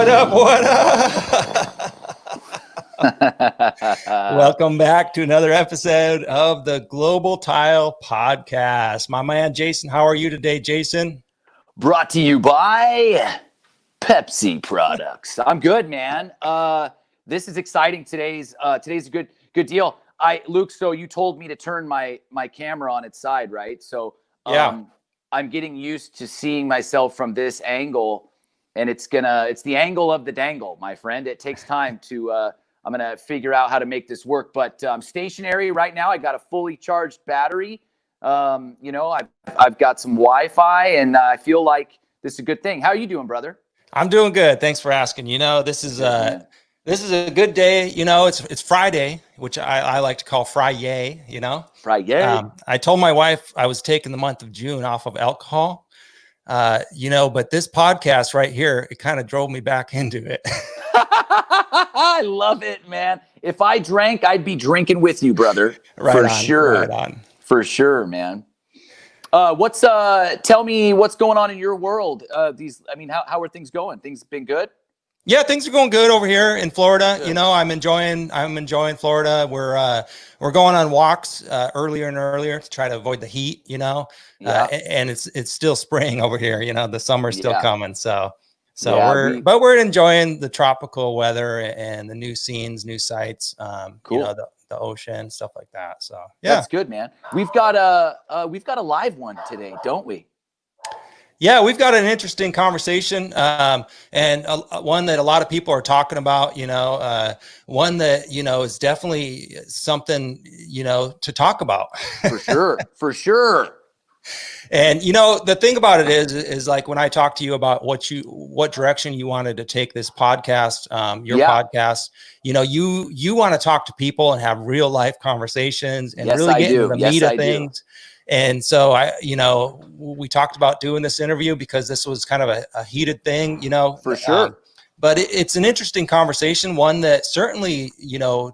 What up? What up? Welcome back to another episode of the Global Tile Podcast. My man, Jason, how are you today, Jason? Brought to you by Pepsi products. I'm good, man. This is exciting. Today's a good deal. Luke, so you told me to turn my camera on its side, right? So yeah. I'm getting used to seeing myself from this angle, and it's the angle of the dangle, my friend. It takes time to I'm gonna figure out how to make this work. But I'm stationary right now. I got a fully charged battery. I've got some Wi-Fi, and I feel like this is a good thing. How are you doing, brother? I'm doing good. Thanks for asking. This is a good day. It's Friday, which I like to call Friday. Friday. I told my wife I was taking the month of June off of alcohol. But this podcast right here, it kind of drove me back into it. I love it, man. If I drank, I'd be drinking with you, brother. Right sure. on. For sure, man. Tell me what's going on in your world. How are things going? Things been good? Yeah, things are going good over here in Florida. Good. I'm enjoying Florida. We're going on walks earlier and earlier to try to avoid the heat, Yeah. And it's still spring over here, the summer's still coming. So yeah, we're enjoying the tropical weather and the new scenes, new sights, cool. The ocean, stuff like that. So yeah, that's good, man. We've got a live one today, don't we? Yeah, we've got an interesting conversation, and one that a lot of people are talking about. One that is definitely something to talk about. For sure. And the thing about it is like when I talk to you about what direction you wanted to take this podcast, podcast, you want to talk to people and have real life conversations and really get into the meat of things. And so we talked about doing this interview because this was kind of a heated thing, For sure. But it's an interesting conversation, one that certainly,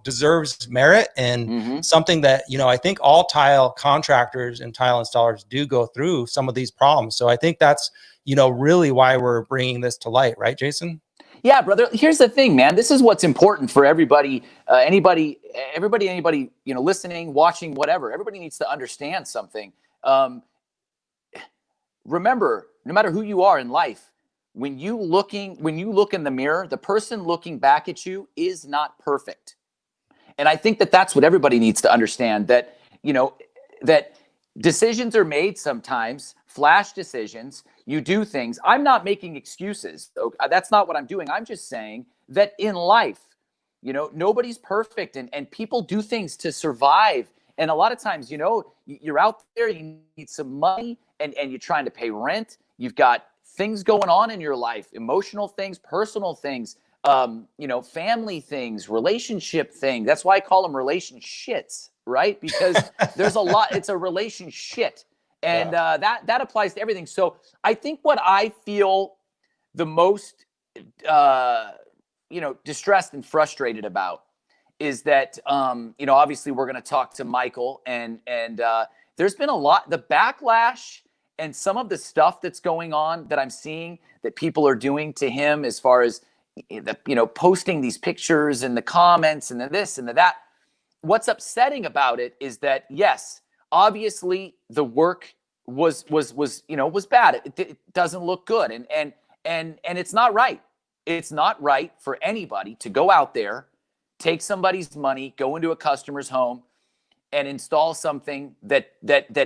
deserves merit and something that, I think all tile contractors and tile installers do go through some of these problems. So I think that's, really why we're bringing this to light. Right, Jason? Yeah, brother. Here's the thing, man. This is what's important for everybody, anybody, listening, watching, whatever. Everybody needs to understand something. Remember, no matter who you are in life, when you look in the mirror, the person looking back at you is not perfect. And I think that that's what everybody needs to understand, that, that decisions are made sometimes, flash decisions. You do things. I'm not making excuses. That's not what I'm doing. I'm just saying that in life, nobody's perfect, and people do things to survive. And a lot of times, you're out there, you need some money, and you're trying to pay rent. You've got things going on in your life, emotional things, personal things, family things, relationship things. That's why I call them relationships, right? Because there's a lot. It's a relationship. And that applies to everything. So I think what I feel the most, distressed and frustrated about is that, obviously we're going to talk to Michael, and there's been a lot, the backlash and some of the stuff that's going on that I'm seeing that people are doing to him, as far as posting these pictures and the comments and the this and the that. What's upsetting about it is that, yes, obviously the work was bad. It doesn't look good, and it's not right. It's not right for anybody to go out there, take somebody's money, go into a customer's home, and install something that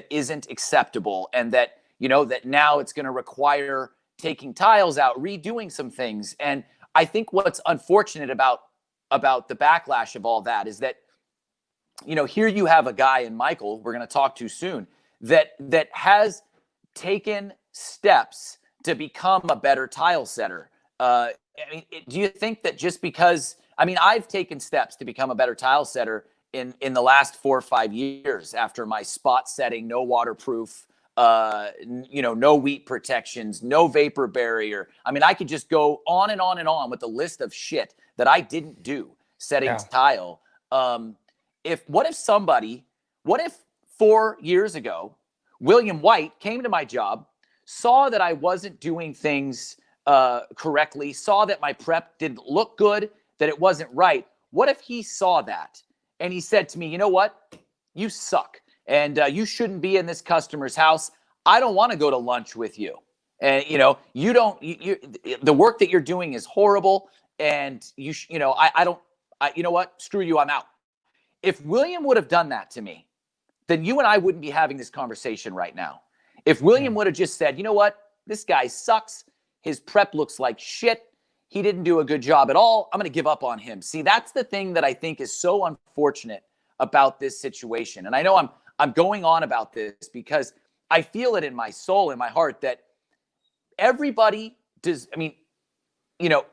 isn't acceptable, and that that now it's going to require taking tiles out, redoing some things. And I think what's unfortunate about the backlash of all that is that, here you have a guy in Michael, we're going to talk to soon, that has taken steps to become a better tile setter. Do you think that just because, I've taken steps to become a better tile setter in the last 4 or 5 years after my spot setting, no waterproof, no wheat protections, no vapor barrier. I could just go on and on and on with the list of shit that I didn't do setting tile. What if 4 years ago, William White came to my job, saw that I wasn't doing things correctly, saw that my prep didn't look good, that it wasn't right. What if he saw that and he said to me, you know what? You suck, and you shouldn't be in this customer's house. I don't want to go to lunch with you. And, you know, you don't, the work that you're doing is horrible. And you know, you know what? Screw you. I'm out. If William would have done that to me, then you and I wouldn't be having this conversation right now. If William would have just said, you know what? This guy sucks. His prep looks like shit. He didn't do a good job at all. I'm going to give up on him. See, that's the thing that I think is so unfortunate about this situation. And I know I'm going on about this because I feel it in my soul, in my heart, that everybody does. I mean, you know,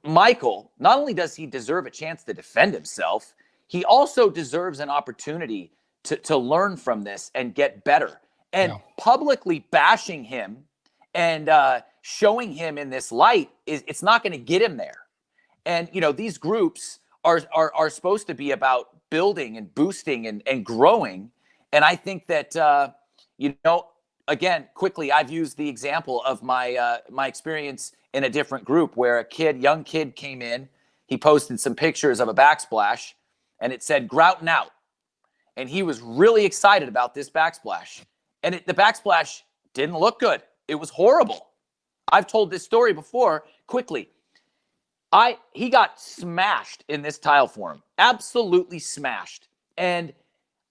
Michael, not only does he deserve a chance to defend himself, he also deserves an opportunity to learn from this and get better. And publicly bashing him and showing him in this light it's not going to get him there. And, you know, these groups are supposed to be about building and boosting and growing. And I think that, you know, again, quickly, I've used the example of my experience in a different group where a young kid came in. He posted some pictures of a backsplash and it said grouting out. And he was really excited about this backsplash. And the backsplash didn't look good. It was horrible. I've told this story before. Quickly, he got smashed in this tile form, absolutely smashed. And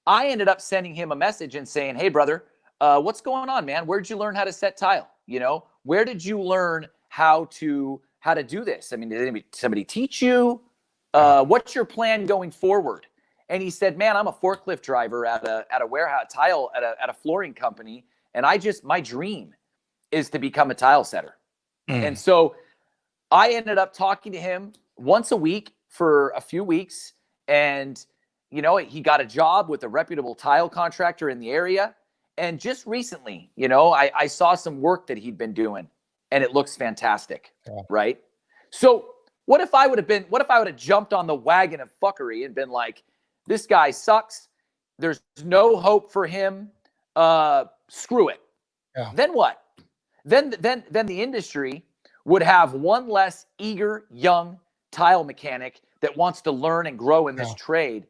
I ended up sending him a message and saying, hey, brother, what's going on, man? Where'd you learn how to set tile? You know, where did you learn how to do this? I mean, did somebody teach you? What's your plan going forward? And he said, man, I'm a forklift driver at a warehouse tile at a flooring company. And my dream is to become a tile setter. And so I ended up talking to him once a week for a few weeks. And, you know, he got a job with a reputable tile contractor in the area. And just recently, you know, I saw some work that he'd been doing and it looks fantastic. Right. So what if I would have jumped on the wagon of fuckery and been like, this guy sucks. There's no hope for him. Screw it. Then what? Then the industry would have one less eager young tile mechanic that wants to learn and grow in this trade.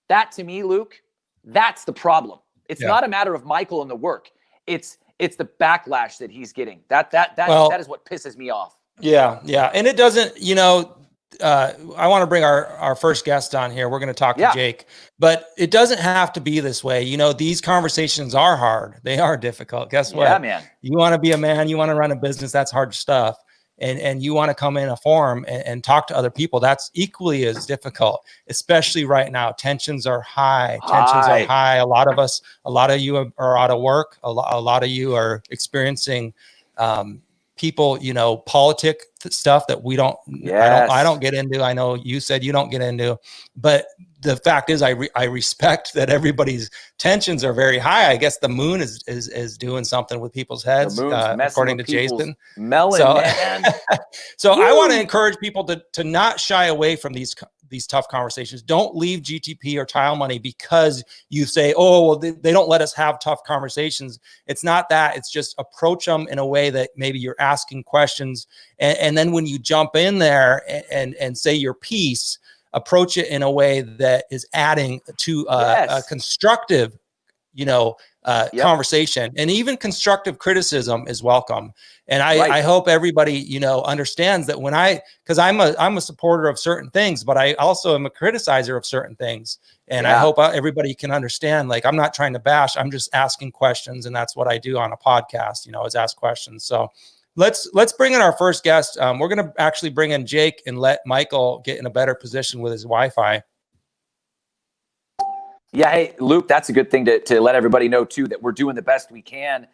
That to me, Luke, that's the problem. It's not a matter of Michael and the work. It's the backlash that he's getting. That is what pisses me off. Yeah. And it doesn't, you know, I want to bring our first guest on here. We're going to talk to Jake, but it doesn't have to be this way. You know, these conversations are hard. They are difficult. Guess what? Yeah, man. You want to be a man, you want to run a business. That's hard stuff. And you want to come in a forum and talk to other people. That's equally as difficult, especially right now. Tensions are high. A lot of you are out of work. A lot of you are experiencing, people, you know, politic stuff that we don't, I don't get into. I know you said you don't get into, but the fact is I respect that everybody's tensions are very high. I guess the moon is doing something with people's heads, according to Jason. Man. So I want to encourage people to not shy away from these tough conversations. Don't leave GTP or Tile Money because you say, oh, well, they don't let us have tough conversations. It's not that. It's just approach them in a way that maybe you're asking questions. And then when you jump in there and say your piece, approach it in a way that is adding to a constructive, you know, conversation, and even constructive criticism is welcome. And I hope everybody, you know, understands that because I'm a supporter of certain things, but I also am a criticizer of certain things. And I hope everybody can understand, like, I'm not trying to bash, I'm just asking questions. And that's what I do on a podcast, you know, is ask questions. So let's bring in our first guest. We're going to actually bring in Jake and let Michael get in a better position with his Wi-Fi. Yeah, hey, Luke, that's a good thing to let everybody know too, that we're doing the best we can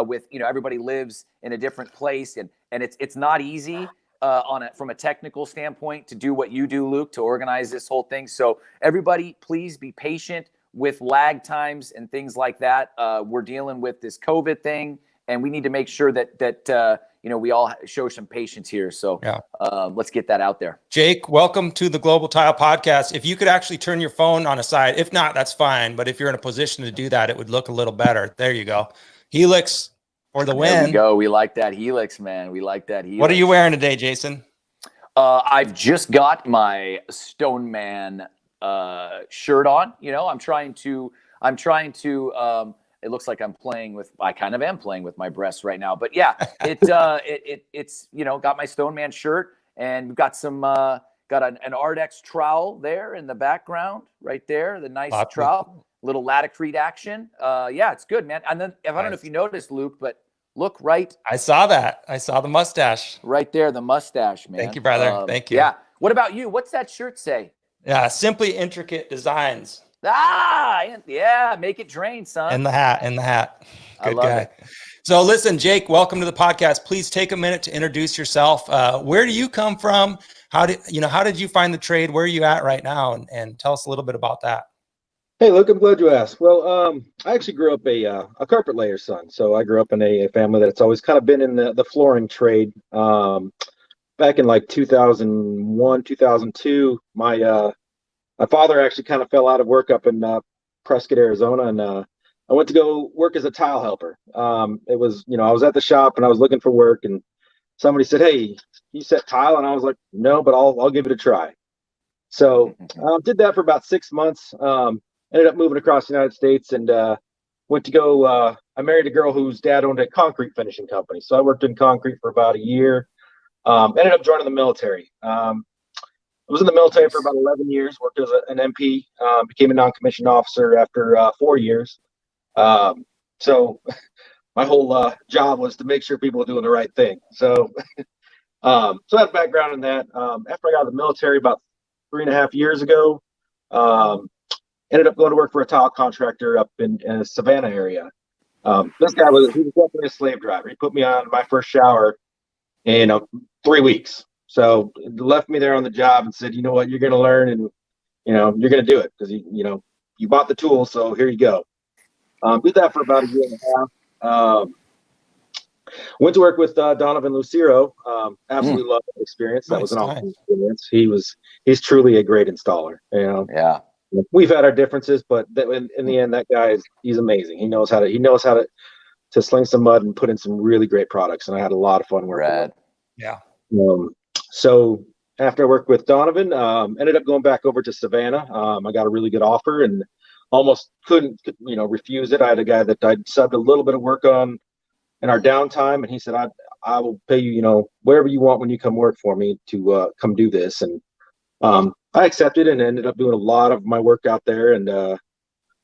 with, you know, everybody lives in a different place, and it's not easy from a technical standpoint to do what you do, Luke, to organize this whole thing. So everybody, please be patient with lag times and things like that. We're dealing with this COVID thing, and we need to make sure that you know, we all show some patience here. So let's get that out there. Jake, welcome to the Global Tile Podcast. If you could actually turn your phone on a side, if not, that's fine. But if you're in a position to do that, it would look a little better. There you go. Helix, for the There we win. go. We like that helix, man. We like that helix. What are you wearing today, Jason? I've just got my Stone Man shirt on. You know, I'm trying to. It looks like I kind of am playing with my breasts right now. But yeah, it's got my Stone Man shirt, and we've got some got an Ardex trowel there in the background, right there. The nice trowel, little Latacrete action. Yeah, it's good, man. And then I don't know if you noticed, Luke, but look right. I saw that. I saw the mustache. Right there, the mustache, man. Thank you, brother. Thank you. Yeah. What about you? What's that shirt say? Yeah, Simply Intricate Designs. Yeah, make it drain, son. In the hat. Good I love guy. it. So listen, Jake, welcome to the podcast. Please take a minute to introduce yourself. Where do you come from? How did you find the trade? Where are you at right now? And tell us a little bit about that. Hey, Luke, I'm glad you asked. Well, I actually grew up a carpet layer's son. So I grew up in a family that's always kind of been in the flooring trade. Back in like 2001, 2002, my father actually kind of fell out of work up in Prescott, Arizona, and I went to go work as a tile helper. It was, I was at the shop and I was looking for work, and somebody said, "Hey, you set tile?" And I was like, "No, but I'll give it a try." So did that for about 6 months. Ended up moving across the United States and went to go. I married a girl whose dad owned a concrete finishing company, so I worked in concrete for about a year. Ended up joining the military. I was in the military for about 11 years, worked as an MP, became a non-commissioned officer after 4 years. So my whole job was to make sure people were doing the right thing. So I have background in that. After I got out of the military about 3.5 years ago, ended up going to work for a tile contractor up in the Savannah area. This guy he was definitely a slave driver. He put me on my first shower in 3 weeks. So left me there on the job and said, "You know what, you're going to learn, and you're going to do it because you bought the tools, so here you go." Did that for about a year and a half. Went to work with Donovan Lucero. Absolutely loved that experience. That was an awesome experience. He's truly a great installer. Yeah. We've had our differences, but in the end, that guy he's amazing. He knows how to sling some mud and put in some really great products. And I had a lot of fun working with him. Yeah. So after I worked with Donovan, ended up going back over to Savannah. I got a really good offer and almost couldn't, refuse it. I had a guy that I'd subbed a little bit of work on in our downtime, and he said, I will pay you, wherever you want when you come work for me to come do this. And I accepted and ended up doing a lot of my work out there, and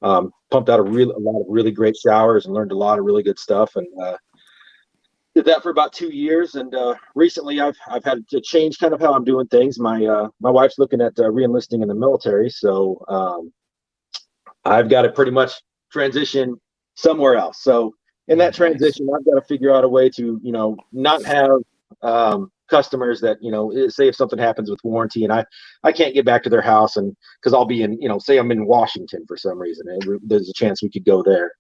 pumped out a lot of really great showers and learned a lot of really good stuff. And did that for about 2 years. And recently I've had to change kind of how I'm doing things. My wife's looking at re-enlisting in the military. So I've got to pretty much transition somewhere else. So in that transition, I've got to figure out a way to, not have customers that, say if something happens with warranty and I can't get back to their house, and because I'll be in, say I'm in Washington for some reason, and there's a chance we could go there.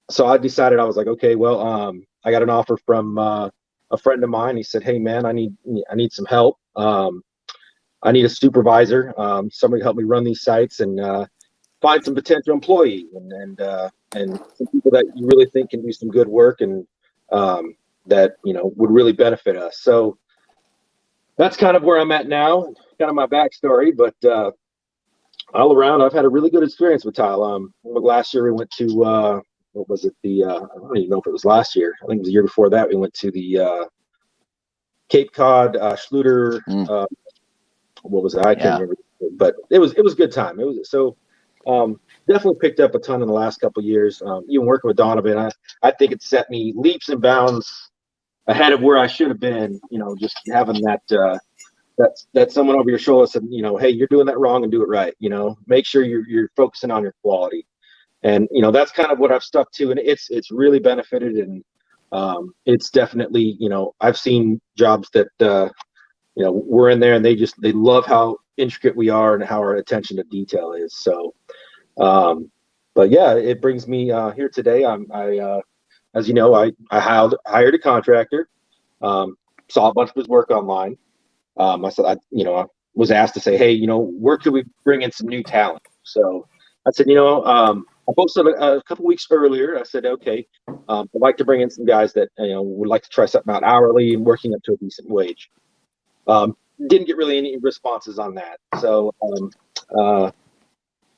So I decided, I was like, okay, well, I got an offer from a friend of mine. He said, "Hey man, I need some help. I need a supervisor, somebody to help me run these sites and find some potential employees and some people that you really think can do some good work and that would really benefit us." So that's kind of where I'm at now, kind of my backstory. But all around, I've had a really good experience with tile. Last year we went to what was it? I don't even know if it was last year. I think it was the year before that. We went to the Cape Cod Schluter. What was it? I can't remember. But it was a good time. It was so. Definitely picked up a ton in the last couple of years. Even working with Donovan, I think it set me leaps and bounds ahead of where I should have been. Just having that someone over your shoulder said, "Hey, you're doing that wrong and do it right." Make sure you're focusing on your quality, and that's kind of what I've stuck to, and it's really benefited, and it's definitely I've seen jobs that we're in there and they love how intricate we are and how our attention to detail is. So. But yeah, it brings me here today. As you know, I hired a contractor, saw a bunch of his work online. I said, I was asked to say, "Hey, where could we bring in some new talent?" So I said, I posted a couple weeks earlier. I said, okay, I'd like to bring in some guys that would like to try something out hourly and working up to a decent wage. Didn't get really any responses on that. So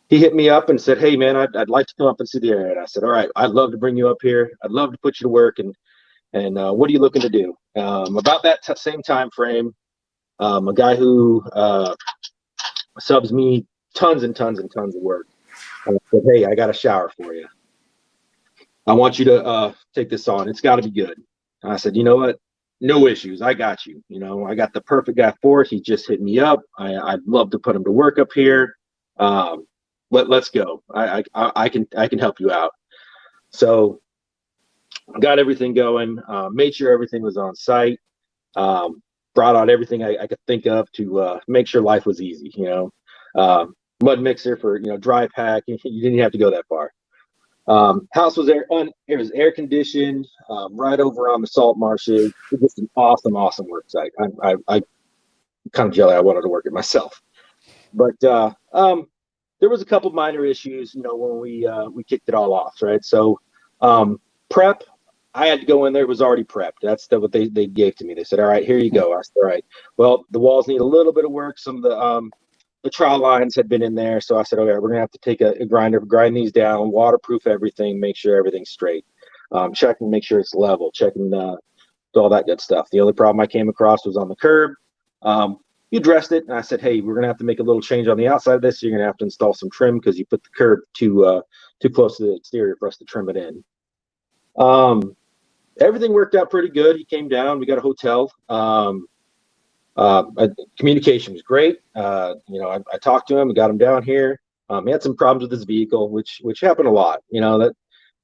he hit me up and said, hey, man, I'd like to come up and see the area. And I said, all right, I'd love to bring you up here. I'd love to put you to work. And what are you looking to do? About that same time frame, a guy who subs me tons and tons and tons of work. I said, hey, I got a shower for you. I want you to take this on. It's got to be good. And I said, you know what? No issues. I got you. I got the perfect guy for it. He just hit me up. I'd love to put him to work up here. Let's go. I can help you out. So got everything going. Made sure everything was on site. Brought out everything I could think of to make sure life was easy. Mud mixer for dry pack. You didn't have to go that far. House was it was air conditioned, right over on the salt marshes. It was just an awesome work site. I kind of jelly. I wanted to work it myself, but there was a couple minor issues, when we kicked it all off, right? So prep, I had to go in there. It was already prepped. That's what they gave to me. They said, all right, here you go. I said, all right, well, the walls need a little bit of work. Some of the trowel lines had been in there. So I said, okay, we're gonna have to take a grinder, grind these down, waterproof everything, make sure everything's straight. Checking, make sure it's level, checking all that good stuff. The only problem I came across was on the curb. You addressed it, and I said, hey, we're gonna have to make a little change on the outside of this. So you're gonna have to install some trim because you put the curb too close to the exterior for us to trim it in. Everything worked out pretty good. He came down. We got a hotel. Communication was great. I talked to him and got him down here. He had some problems with his vehicle, which happen a lot. That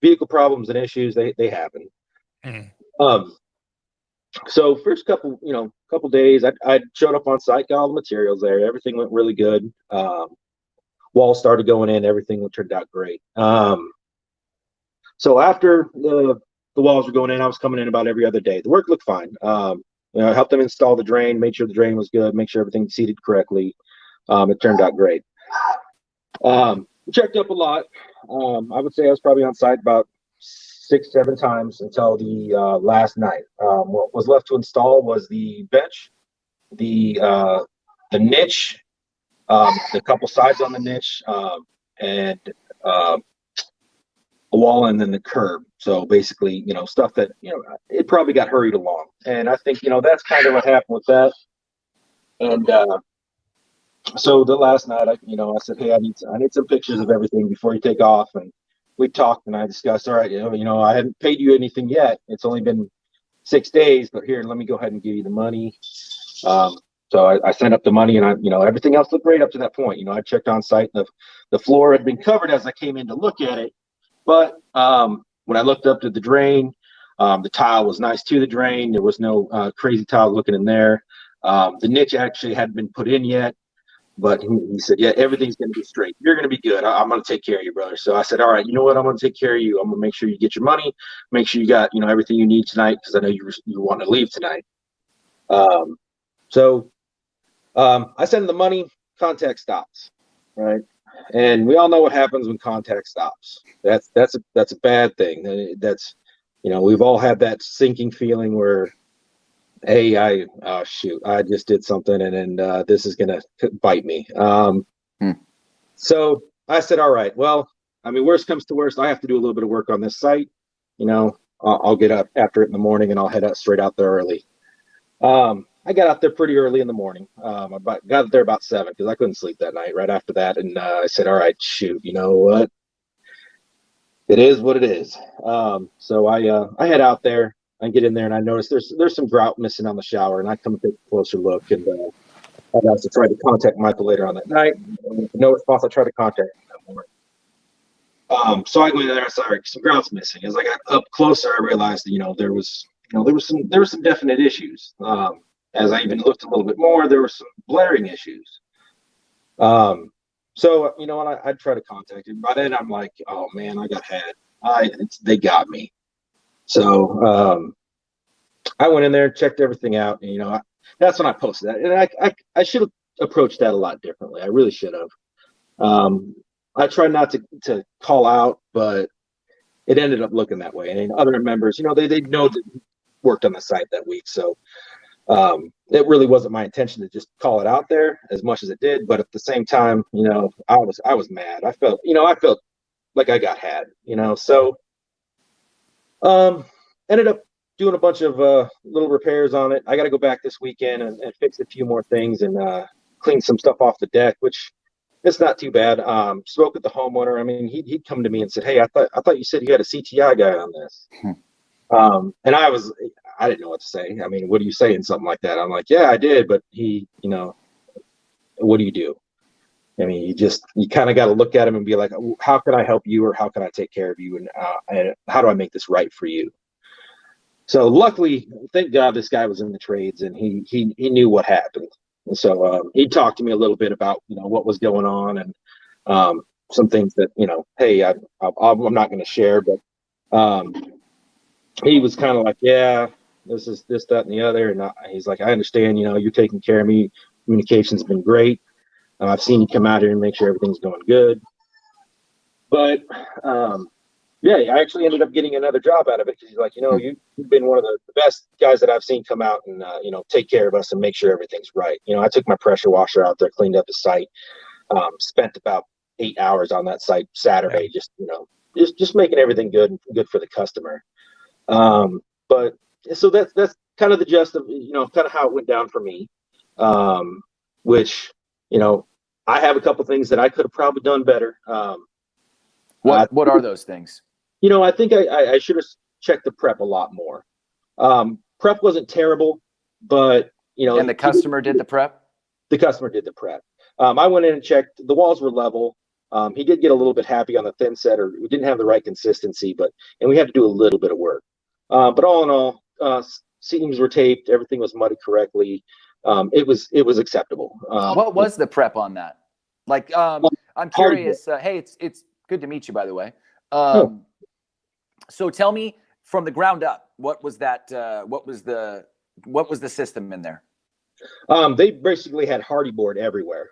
vehicle problems and issues, they happen. So first couple days, I showed up on site, got all the materials there. Everything went really good. Walls started going in. Everything turned out great. So after the walls were going in, I was coming in about every other day. The work looked fine. I helped them install the drain, made sure the drain was good, make sure everything seated correctly. It turned out great. Checked up a lot. I would say I was probably on site about 6-7 times until the last night. What was left to install was the bench, the niche, the couple sides on the niche, and a wall, and then the curb. So basically, stuff that it probably got hurried along. And I think that's kind of what happened with that. And so the last night, I said, hey, I need some pictures of everything before you take off. And we talked, and I discussed, all right, I haven't paid you anything yet. It's only been 6 days, but here, let me go ahead and give you the money. So I sent up the money, and everything else looked great up to that point. I checked on site. The floor had been covered as I came in to look at it. But when I looked up to the drain, the tile was nice to the drain. There was no crazy tile looking in there. The niche actually hadn't been put in yet, but he said, yeah, everything's going to be straight. You're going to be good. I'm going to take care of you, brother. So I said, all right, you know what? I'm going to take care of you. I'm going to make sure you get your money, make sure you got, everything you need tonight, because I know you want to leave tonight. So I send the money, contact stops, right? And we all know what happens when contact stops. That's a bad thing. That's, we've all had that sinking feeling where, hey, I just did something, and then this is gonna bite me. So I said, all right, well, worst comes to worst, I have to do a little bit of work on this site. I'll get up after it in the morning, and I'll head straight out there early. I got out there pretty early in the morning. I got there about 7 because I couldn't sleep that night right after that. And I said, all right, shoot, you know what? It is what it is. So I head out there. I get in there, and I notice there's some grout missing on the shower, and I come take a closer look. And I also tried to contact Michael later on that night. No response. I tried to contact him that morning. So I went in there. Sorry, some grout's missing. As I got up closer, I realized that, there was some definite issues. As I even looked a little bit more, there were some blaring issues. So when I try to contact him, by then I'm like, oh man, I got had. They got me. So I went in there, checked everything out, and that's when I posted that. And I should have approached that a lot differently. I really should have. I try not to call out, but it ended up looking that way. And other members, they know that he worked on the site that week. So it really wasn't my intention to just call it out there as much as it did. But at the same time, I was mad. I felt like I got had, so ended up doing a bunch of little repairs on it. I got to go back this weekend and fix a few more things and clean some stuff off the deck, which it's not too bad. Spoke with the homeowner. I mean, he'd come to me and said, "Hey, I thought you said you had a CTI guy on this." And I didn't know what to say. I mean, what do you say in something like that? I'm like, "Yeah, I did, but what do you do?" I mean, you kind of got to look at him and be like, "How can I help you, or how can I take care of you, and how do I make this right for you?" So luckily, thank God, this guy was in the trades and he knew what happened. And so he talked to me a little bit about what was going on and some things that hey, I'm not going to share, but he was kind of like, yeah, this is this, that, and the other, and he's like, I understand, you're taking care of me. Communication's been great. I've seen you come out here and make sure everything's going good. But yeah, I actually ended up getting another job out of it because he's like, you've been one of the best guys that I've seen come out and take care of us and make sure everything's right. I took my pressure washer out there, cleaned up the site, spent about 8 hours on that site Saturday, just making everything good for the customer. But so that's kind of the gist of kind of how it went down for me. Which I have a couple things that I could have probably done better. What are those things? I think I should have checked the prep a lot more. Prep wasn't terrible, but and the customer did the prep. The customer did the prep. I went in and checked. The walls were level. He did get a little bit happy on the thin set, or we didn't have the right consistency, and we had to do a little bit of work. But all in all, seams were taped. Everything was mudded correctly. It was acceptable. What was the prep on that? Like, I'm curious. Hey, it's good to meet you, by the way. So tell me from the ground up, what was that? What was the system in there? They basically had hardy board everywhere.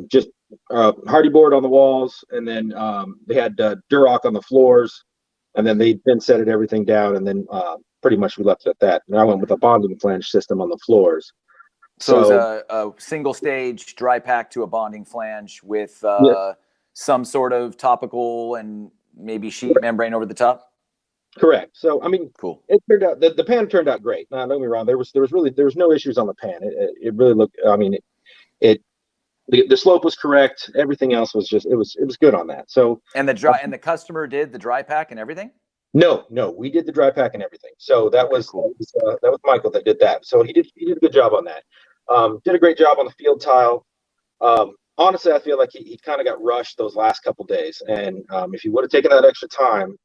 Just hardy board on the walls, and then they had Durock on the floors, and then they then setted everything down, and then pretty much we left it at that. And I went with a bonding flange system on the floors. So it was a single stage dry pack to a bonding flange with some sort of topical and maybe sheet membrane over the top. Correct. So I mean, cool. It turned out the pan turned out great. Now, don't get me wrong. There was no issues on the pan. It really looked. I mean, the slope was correct. Everything else was just it was good on that. So and the customer did the dry pack and everything. No, we did the dry pack and everything. So that was cool. That was Michael that did that. So he did a good job on that. Did a great job on the field tile. Honestly, I feel like he kind of got rushed those last couple days. And if he would have taken that extra time,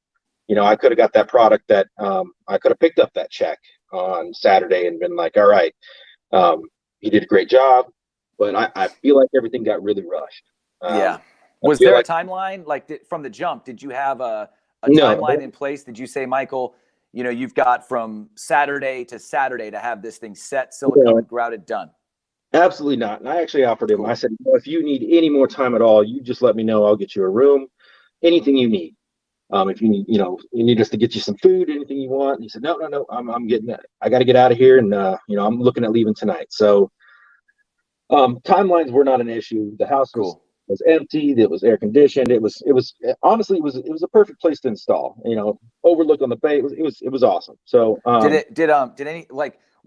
I could have got that product that I could have picked up that check on Saturday and been like, all right, he did a great job. But I feel like everything got really rushed. Yeah. Was there a timeline? Like from the jump, did you have a timeline in place? Did you say, Michael, you've got from Saturday to Saturday to have this thing set, silicone grouted, done? Absolutely not. And I actually offered him, I said, if you need any more time at all, you just let me know. I'll get you a room, anything you need. If you need, you need us to get you some food, anything you want. And he said, no, I'm getting that. I got to get out of here. And, I'm looking at leaving tonight. So timelines were not an issue. The house was empty. It was air conditioned. It was honestly, it was a perfect place to install, overlook on the bay. It was awesome. So, did any,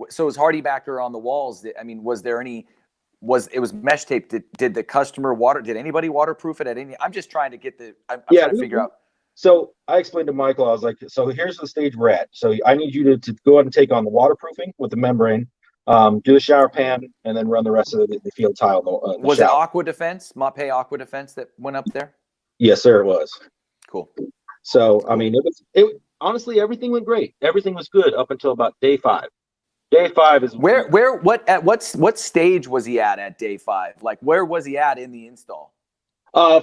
so was hardy backer on the walls? I mean, was there any, it was mesh tape. Did the customer did anybody waterproof it at any? I'm just trying to get I'm trying to figure out. So I explained to Michael, I was like, so here's the stage we're at. So I need you to go ahead and take on the waterproofing with the membrane, do the shower pan, and then run the rest of the field tile. Was it Aqua Defense, Mapei Aqua Defense that went up there? Yes, sir, it was. Cool. So, I mean, it honestly, everything went great. Everything was good up until about day 5. Day 5 is what stage was he at day 5? Like, where was he at in the install?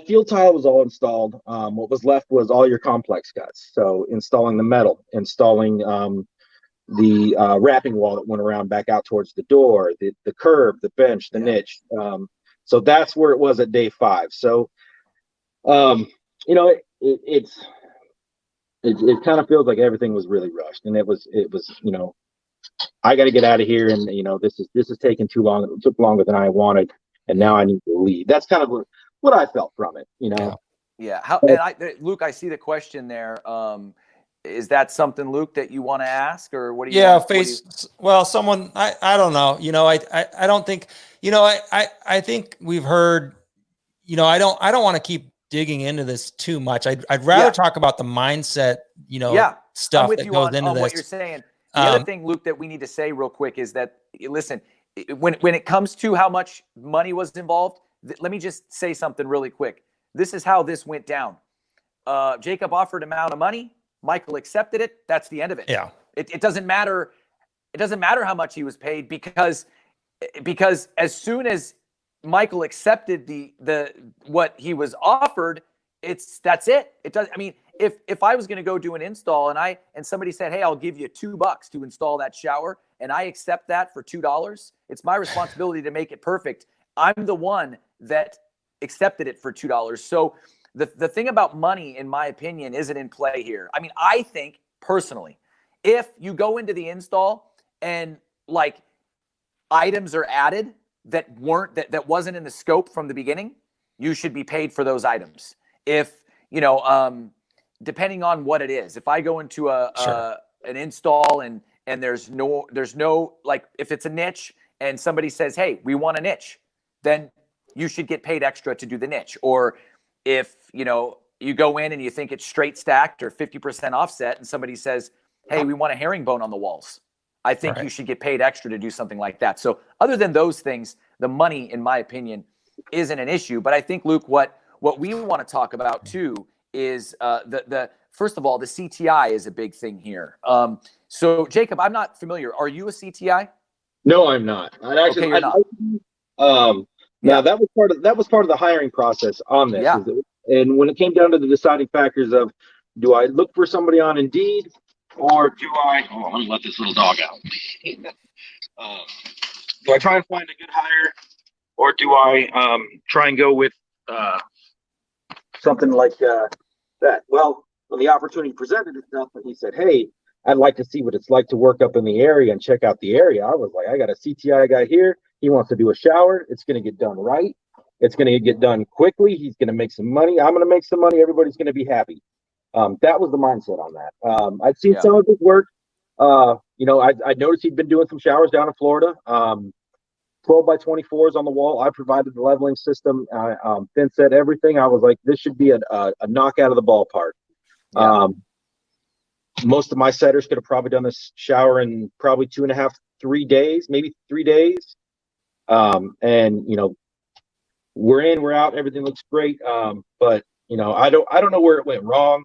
Field tile was all installed. What was left was all your complex cuts. So installing the metal, installing the wrapping wall that went around back out towards the door, the curb, the bench, the niche. So that's where it was at day 5. So You know, it kind of feels like everything was really rushed, and it was, you know, I got to get out of here, and you know, this is taking too long. It took longer than I wanted, and now I need to leave. That's kind of what I felt from it, you know. Yeah. How, and Luke, I see the question there. Is that something, Luke, that you want to ask, or what do you? Yeah, well, someone, I don't know. You know, I don't think, you know, I think we've heard, you know, I don't want to keep digging into this too much. I'd rather talk about the mindset, you know, stuff I'm with that you goes into on this. what you're saying. The other thing, Luke, that we need to say real quick is that, listen, when it comes to how much money was involved, let me just say something really quick. This is how this went down. Jacob offered an amount of money. Michael accepted it. That's the end of it. Yeah. It doesn't matter. It doesn't matter how much he was paid, because as soon as Michael accepted the what he was offered, that's it. It does. I mean, if I was going to go do an install and somebody said, "Hey, I'll give you $2 to install that shower," and I accept that for $2, it's my responsibility to make it perfect. I'm the one that accepted it for $2. So the thing about money, in my opinion, isn't in play here. I mean, I think personally, if you go into the install and like items are added that wasn't in the scope from the beginning, you should be paid for those items. If, you know, depending on what it is, if I go into an install and there's no, like, if it's a niche and somebody says, "Hey, we want a niche," then you should get paid extra to do the niche. Or if, you know, you go in and you think it's straight stacked or 50% offset and somebody says, "Hey, we want a herringbone on the walls," I think you should get paid extra to do something like that. So other than those things, the money, in my opinion, isn't an issue. But I think, Luke, what we want to talk about too is the first of all, the CTI is a big thing here. So Jacob, I'm not familiar. Are you a CTI? No, I'm not. Okay, you're not. Now that was part of the hiring process on this. Yeah. And when it came down to the deciding factors of, do I look for somebody on Indeed, or do I? Oh, let me let this little dog out. Do I try and find a good hire, or do I try and go with something like that? Well, when the opportunity presented itself, and he said, "Hey, I'd like to see what it's like to work up in the area and check out the area," I was like, "I got a CTI guy here. He wants to do a shower. It's going to get done right. It's going to get done quickly. He's going to make some money. I'm going to make some money. Everybody's going to be happy." That was the mindset on that. I'd seen some of his work. You know, I noticed he'd been doing some showers down in Florida. 12 by 24s on the wall. I provided the leveling system, thin set, everything. I was like, this should be a knockout of the ballpark. Yeah. Most of my setters could have probably done this shower in probably 2.5, 3 days, maybe 3 days. And you know, we're in, we're out, everything looks great. But you know, I don't know where it went wrong.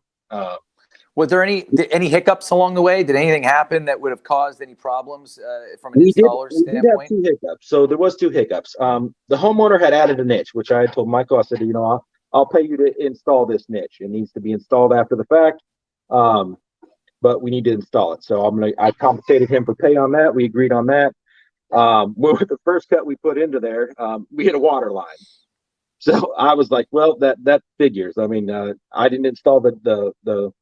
Was there any hiccups along the way? Did anything happen that would have caused any problems from an installer standpoint? We did have 2 hiccups. So there was 2 hiccups. The homeowner had added a niche, which I had told Michael. I said, you know, I'll pay you to install this niche. It needs to be installed after the fact, but we need to install it. So I compensated him for pay on that. We agreed on that. With the first cut we put into there, we hit a water line. So I was like, well, that figures. I mean, I didn't install the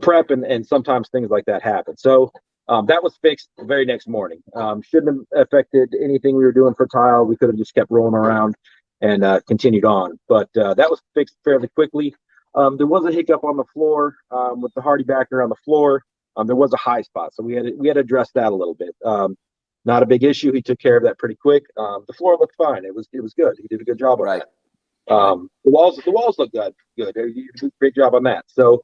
prep, and sometimes things like that happen. So that was fixed the very next morning. Shouldn't have affected anything we were doing for tile. We could have just kept rolling around and continued on. But that was fixed fairly quickly. There was a hiccup on the floor with the hardy backer on the floor. There was a high spot, so we had to address that a little bit. Not a big issue. He took care of that pretty quick. The floor looked fine. It was good. He did a good job on that. The walls look good. He did a great job on that. So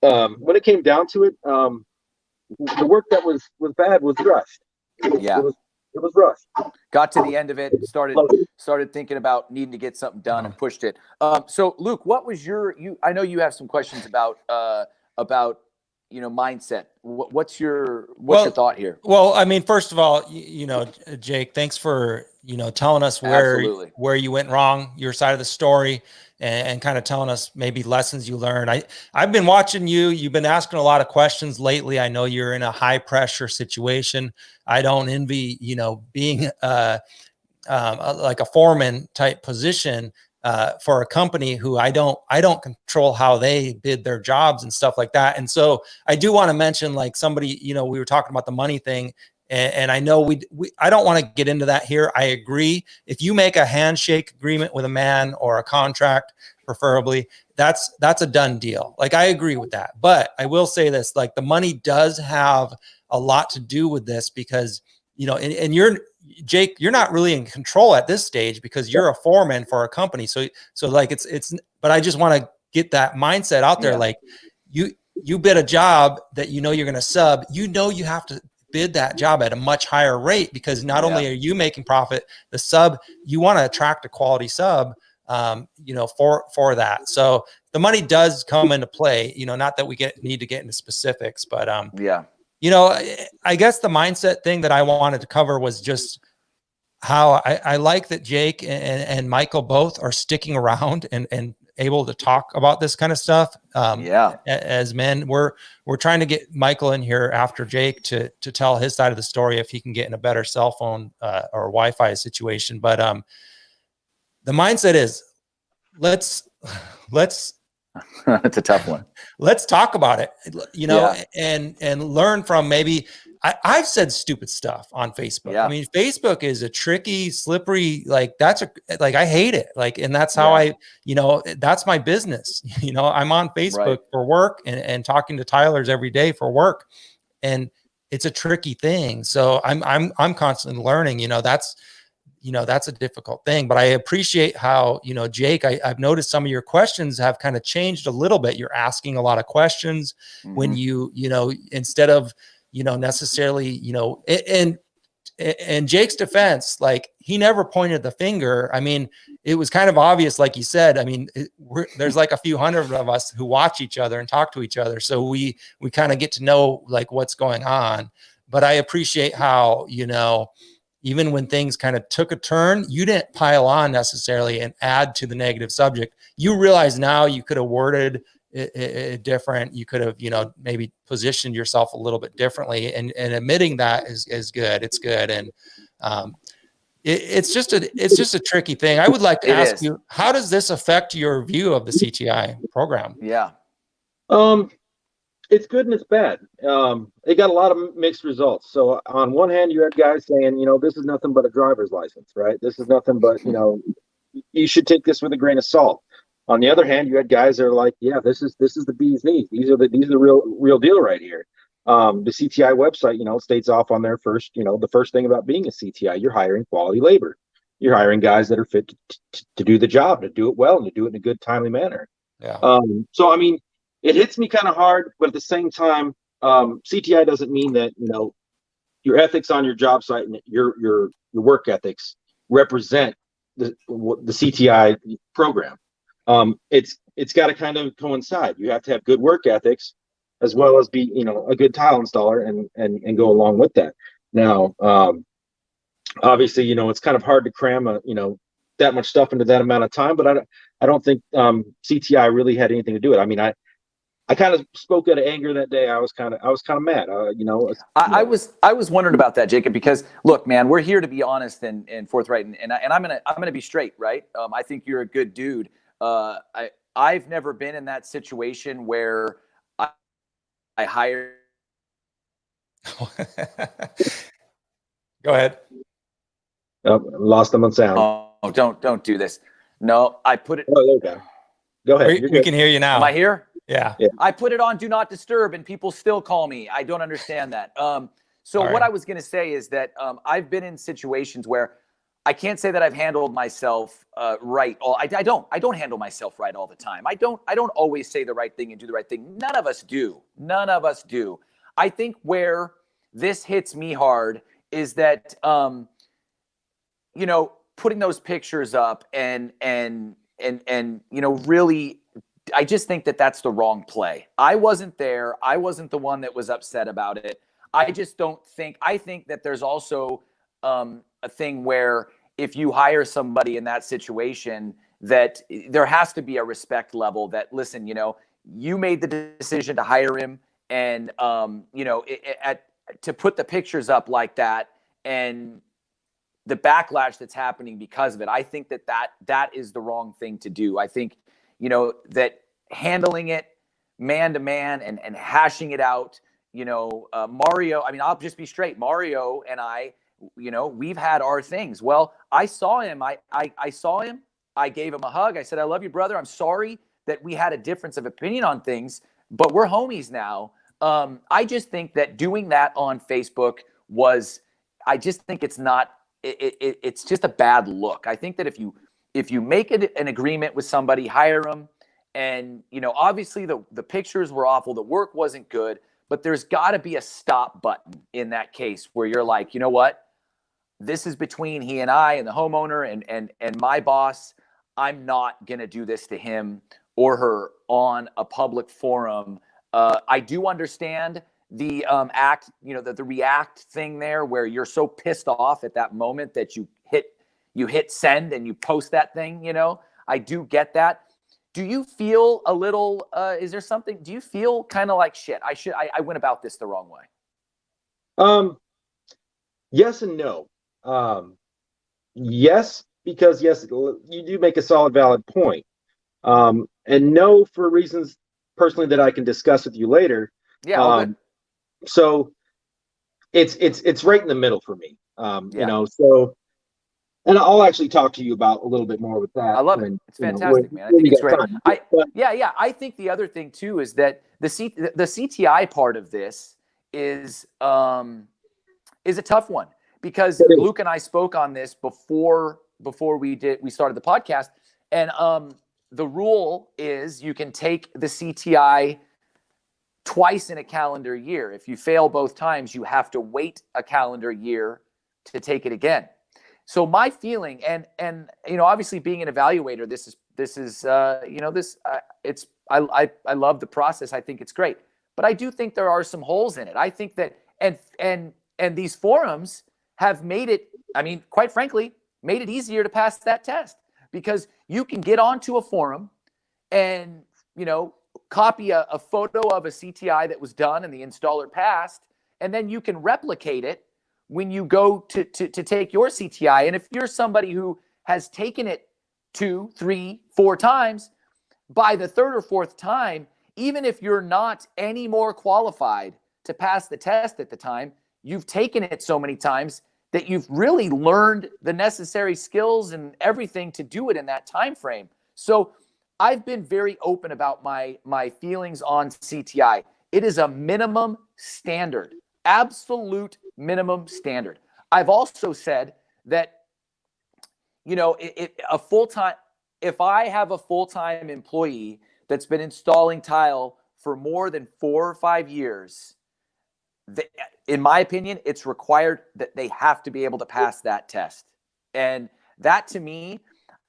when it came down to it, the work that was bad was rushed. It was rushed. Got to the end of it, started thinking about needing to get something done and pushed it. So Luke, what was I know you have some questions about you know, mindset. What's your thought here? Well, I mean, first of all, you know, Jake, thanks for, you know, telling us where you went wrong, your side of the story, and kind of telling us maybe lessons you learned. I've been watching you. You've been asking a lot of questions lately. I know you're in a high pressure situation. I don't envy, you know, being like a foreman type position. for a company who I don't control how they bid their jobs and stuff like that. And so I do want to mention, like, somebody, you know, we were talking about the money thing, and I know I don't want to get into that here. I agree. If you make a handshake agreement with a man, or a contract, preferably, that's a done deal. Like, I agree with that. But I will say this, like, the money does have a lot to do with this, because, you know, and Jake, you're not really in control at this stage because you're a foreman for a company. So like, but I just want to get that mindset out there. Like, you bid a job that, you know, you're going to sub, you know, you have to bid that job at a much higher rate, because not only are you making profit, the sub, you want to attract a quality sub, you know, for that. So the money does come into play, you know, not that we need to get into specifics, but, you know, I guess the mindset thing that I wanted to cover was just how I like that Jake and Michael both are sticking around and able to talk about this kind of stuff. As men, we're trying to get Michael in here after Jake to tell his side of the story, if he can get in a better cell phone or Wi-Fi situation. But the mindset is, let's it's a tough one. Let's talk about it, you know, and learn from, maybe I've said stupid stuff on Facebook. I mean, Facebook is a tricky, slippery, like, I hate it. Like, and that's how you know, that's my business. You know, I'm on Facebook for work and talking to Tylers every day for work. And it's a tricky thing. So I'm constantly learning, you know, that's a difficult thing. But I appreciate how, you know, Jake, I've noticed some of your questions have kind of changed a little bit. You're asking a lot of questions when you know, instead of, you know, necessarily, you know, and Jake's defense, like, he never pointed the finger. I mean, it was kind of obvious, like you said. I mean, there's like a few hundred of us who watch each other and talk to each other. So we kind of get to know, like, what's going on. But I appreciate how, you know, even when things kind of took a turn, you didn't pile on necessarily and add to the negative subject. You realize now you could have worded it different. You could have, you know, maybe positioned yourself a little bit differently, and admitting that is good. It's good. And it's just a tricky thing. I would like to ask you, how does this affect your view of the CTI program? It's good and it's bad. It got a lot of mixed results. So on one hand, you had guys saying, you know, this is nothing but a driver's license, right? This is nothing but, you know, you should take this with a grain of salt. On the other hand, you had guys that are like, yeah, this is the bee's knees. These are the real deal right here. The CTI website, you know, states off on their first, you know, the first thing about being a CTI, you're hiring quality labor. You're hiring guys that are fit to do the job, to do it well, and to do it in a good, timely manner. So I mean, it hits me kind of hard, but at the same time, CTI doesn't mean that, you know, your ethics on your job site and your work ethics represent the CTI program. It's got to kind of coincide. You have to have good work ethics as well as be, you know, a good tile installer and go along with that. Now, obviously, you know, it's kind of hard to cram you know, that much stuff into that amount of time, but I don't think CTI really had anything to do with it. I mean, I kind of spoke out of anger that day. I was kind of mad. You know, I was wondering about that, Jacob, because look, man, we're here to be honest and forthright, and I'm gonna be straight, right? I think you're a good dude. I've never been in that situation where I hired. Go ahead. Lost them on sound. Oh, don't do this. No, I put it. Oh, there we go. Go ahead. We can hear you now. Am I here? Yeah. I put it on do not disturb and people still call me. I don't understand that. So what I was going to say is that I've been in situations where I can't say that I've handled myself right. I don't handle myself right all the time. I don't always say the right thing and do the right thing. None of us do. None of us do. I think where this hits me hard is that, you know, putting those pictures up and, you know, really, I just think that that's the wrong play. I wasn't there. I wasn't the one that was upset about it. I just don't think, I think that there's also a thing where if you hire somebody in that situation, that there has to be a respect level that, listen, you know, you made the decision to hire him, and, you know, to put the pictures up like that and the backlash that's happening because of it. I think that is the wrong thing to do. I think, that handling it man to man and hashing it out, Mario, I mean, I'll just be straight. Mario and I, we've had our things. Well, I saw him. I saw him. I gave him a hug. I said, I love you, brother. I'm sorry that we had a difference of opinion on things, but we're homies now. I just think that doing that on Facebook I just think it's not, it's just a bad look. I think that if you make an agreement with somebody, hire them, and, obviously the pictures were awful, the work wasn't good, but there's got to be a stop button in that case where you're like, you know what? This is between he and I and the homeowner and my boss. I'm not going to do this to him or her on a public forum. I do understand the the react thing there where you're so pissed off at that moment that you hit send and you post that thing, I do get that. Do you feel a little, do you feel kind of like shit? I went about this the wrong way. Yes and no. Yes, because yes, you do make a solid, valid point. And no, for reasons personally that I can discuss with you later. Yeah. All good. So it's right in the middle for me. Yeah. So, and I'll actually talk to you about a little bit more with that. I love it. It's fantastic, man. I think it's great. I think the other thing too is that the CTI part of this is a tough one because Luke and I spoke on this before we started the podcast, and the rule is you can take the CTI twice in a calendar year. If you fail both times, you have to wait a calendar year to take it again. So my feeling, and obviously being an evaluator, I love the process. I think it's great, but I do think there are some holes in it. I think that, and these forums have made it, I mean, quite frankly, made it easier to pass that test because you can get onto a forum and, copy a photo of a CTI that was done and the installer passed, and then you can replicate it when you go to take your CTI. And if you're somebody who has taken it 2, 3, 4 times, by the third or fourth time, even if you're not any more qualified to pass the test at the time, you've taken it so many times that you've really learned the necessary skills and everything to do it in that time frame. So I've been very open about my feelings on CTI. It is a minimum standard, absolute minimum standard. I've also said that, if I have a full-time employee that's been installing tile for more than 4 or 5 years, in my opinion, it's required that they have to be able to pass that test. And that, to me,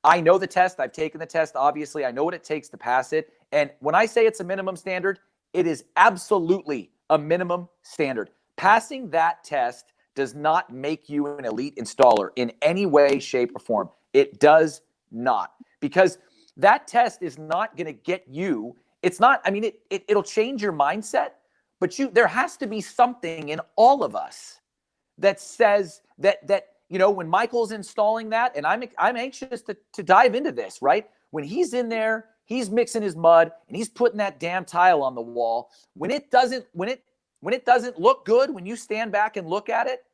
I know the test. I've taken the test. Obviously, I know what it takes to pass it. And when I say it's a minimum standard, it is absolutely a minimum standard. Passing that test does not make you an elite installer in any way, shape, or form. It does not. Because that test is not going to get you. It's not, I mean, it'll change your mindset, but there has to be something in all of us that says that when Michael's installing that, and I'm anxious to dive into this, right? When he's in there, he's mixing his mud and he's putting that damn tile on the wall. When it doesn't look good, when you stand back and look at it,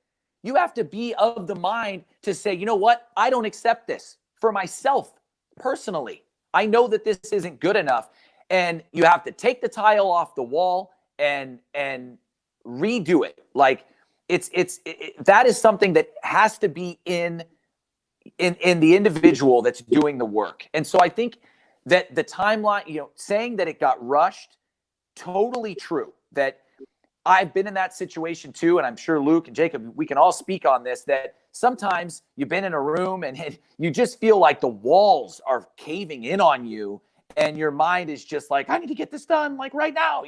you have to be of the mind to say, you know what? I don't accept this for myself personally. I know that this isn't good enough. And you have to take the tile off the wall and redo it. Like that is something that has to be in the individual that's doing the work. And so I think that the timeline, saying that it got rushed, totally true. That I've been in that situation too, and I'm sure Luke and Jacob, we can all speak on this, that sometimes you've been in a room and you just feel like the walls are caving in on you and your mind is just like, I need to get this done like right now,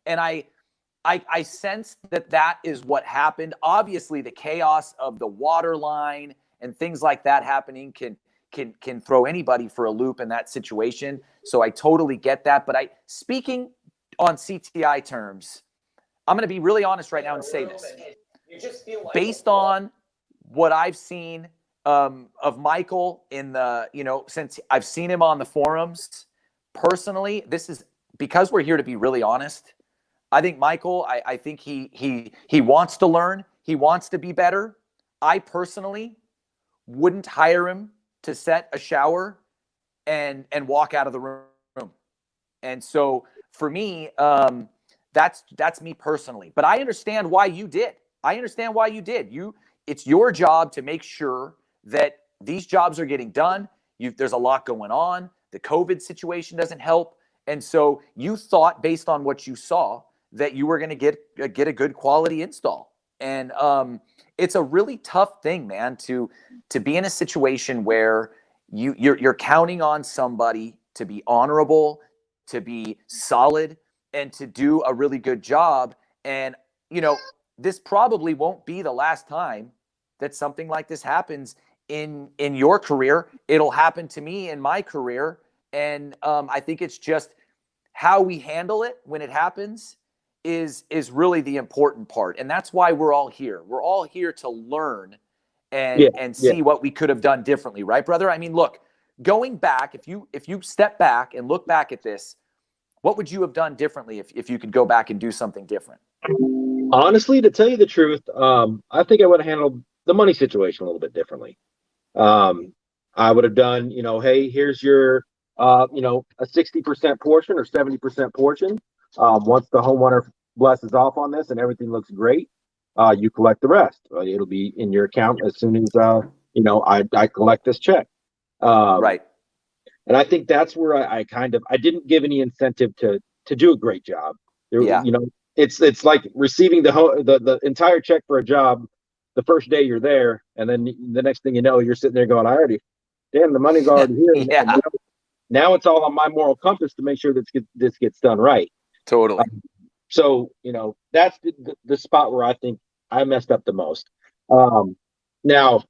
and I sense that is what happened. Obviously, the chaos of the water line and things like that happening can throw anybody for a loop in that situation. So I totally get that. But speaking on CTI terms, I'm going to be really honest right now and say this. Based on what I've seen of Michael in the, since I've seen him on the forums personally, this is because we're here to be really honest. I think Michael, I think he wants to learn. He wants to be better. I personally wouldn't hire him to set a shower and walk out of the room. And so for me, that's me personally. But I understand why you did. I understand why you did. It's your job to make sure that these jobs are getting done. There's a lot going on. The COVID situation doesn't help. And so you thought, based on what you saw, that you were going to get a good quality install. And it's a really tough thing, man, to be in a situation where you're counting on somebody to be honorable, to be solid, and to do a really good job. And this probably won't be the last time that something like this happens in your career. It'll happen to me in my career. And I think it's just how we handle it when it happens is really the important part. And that's why we're all here. We're all here to learn and see what we could have done differently. Right, brother? I mean, look, going back, if you step back and look back at this, what would you have done differently if you could go back and do something different? Honestly, to tell you the truth, I think I would have handled the money situation a little bit differently. I would have done, hey, here's your, a 60% portion or 70% portion. Once the homeowner blesses off on this and everything looks great, you collect the rest. It'll be in your account as soon as, I collect this check. Right. And I think that's where I didn't give any incentive to do a great job. It's like receiving the entire check for a job the first day you're there, and then the next thing you know, you're sitting there going, the money's already here. Yeah. And now it's all on my moral compass to make sure that this gets done right. Totally. So that's the spot where I think I messed up the most. Now,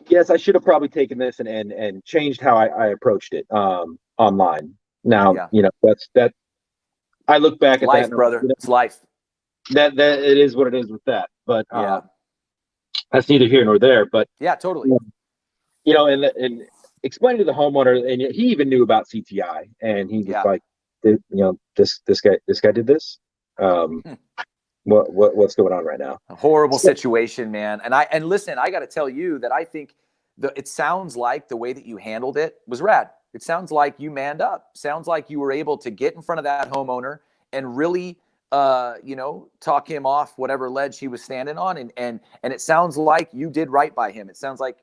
yes, I should have probably taken this and changed how I approached it online. Now, that's that. I look back at life, that, brother. It's life. That it is what it is with that. But that's neither here nor there. But yeah, totally. And explaining to the homeowner, and he even knew about CTI, and he was like, this guy did this. What's going on right now? A horrible situation, man. And listen, I got to tell you that I think it sounds like the way that you handled it was rad. It sounds like you manned up. Sounds like you were able to get in front of that homeowner and really, talk him off whatever ledge he was standing on. And it sounds like you did right by him. It sounds like,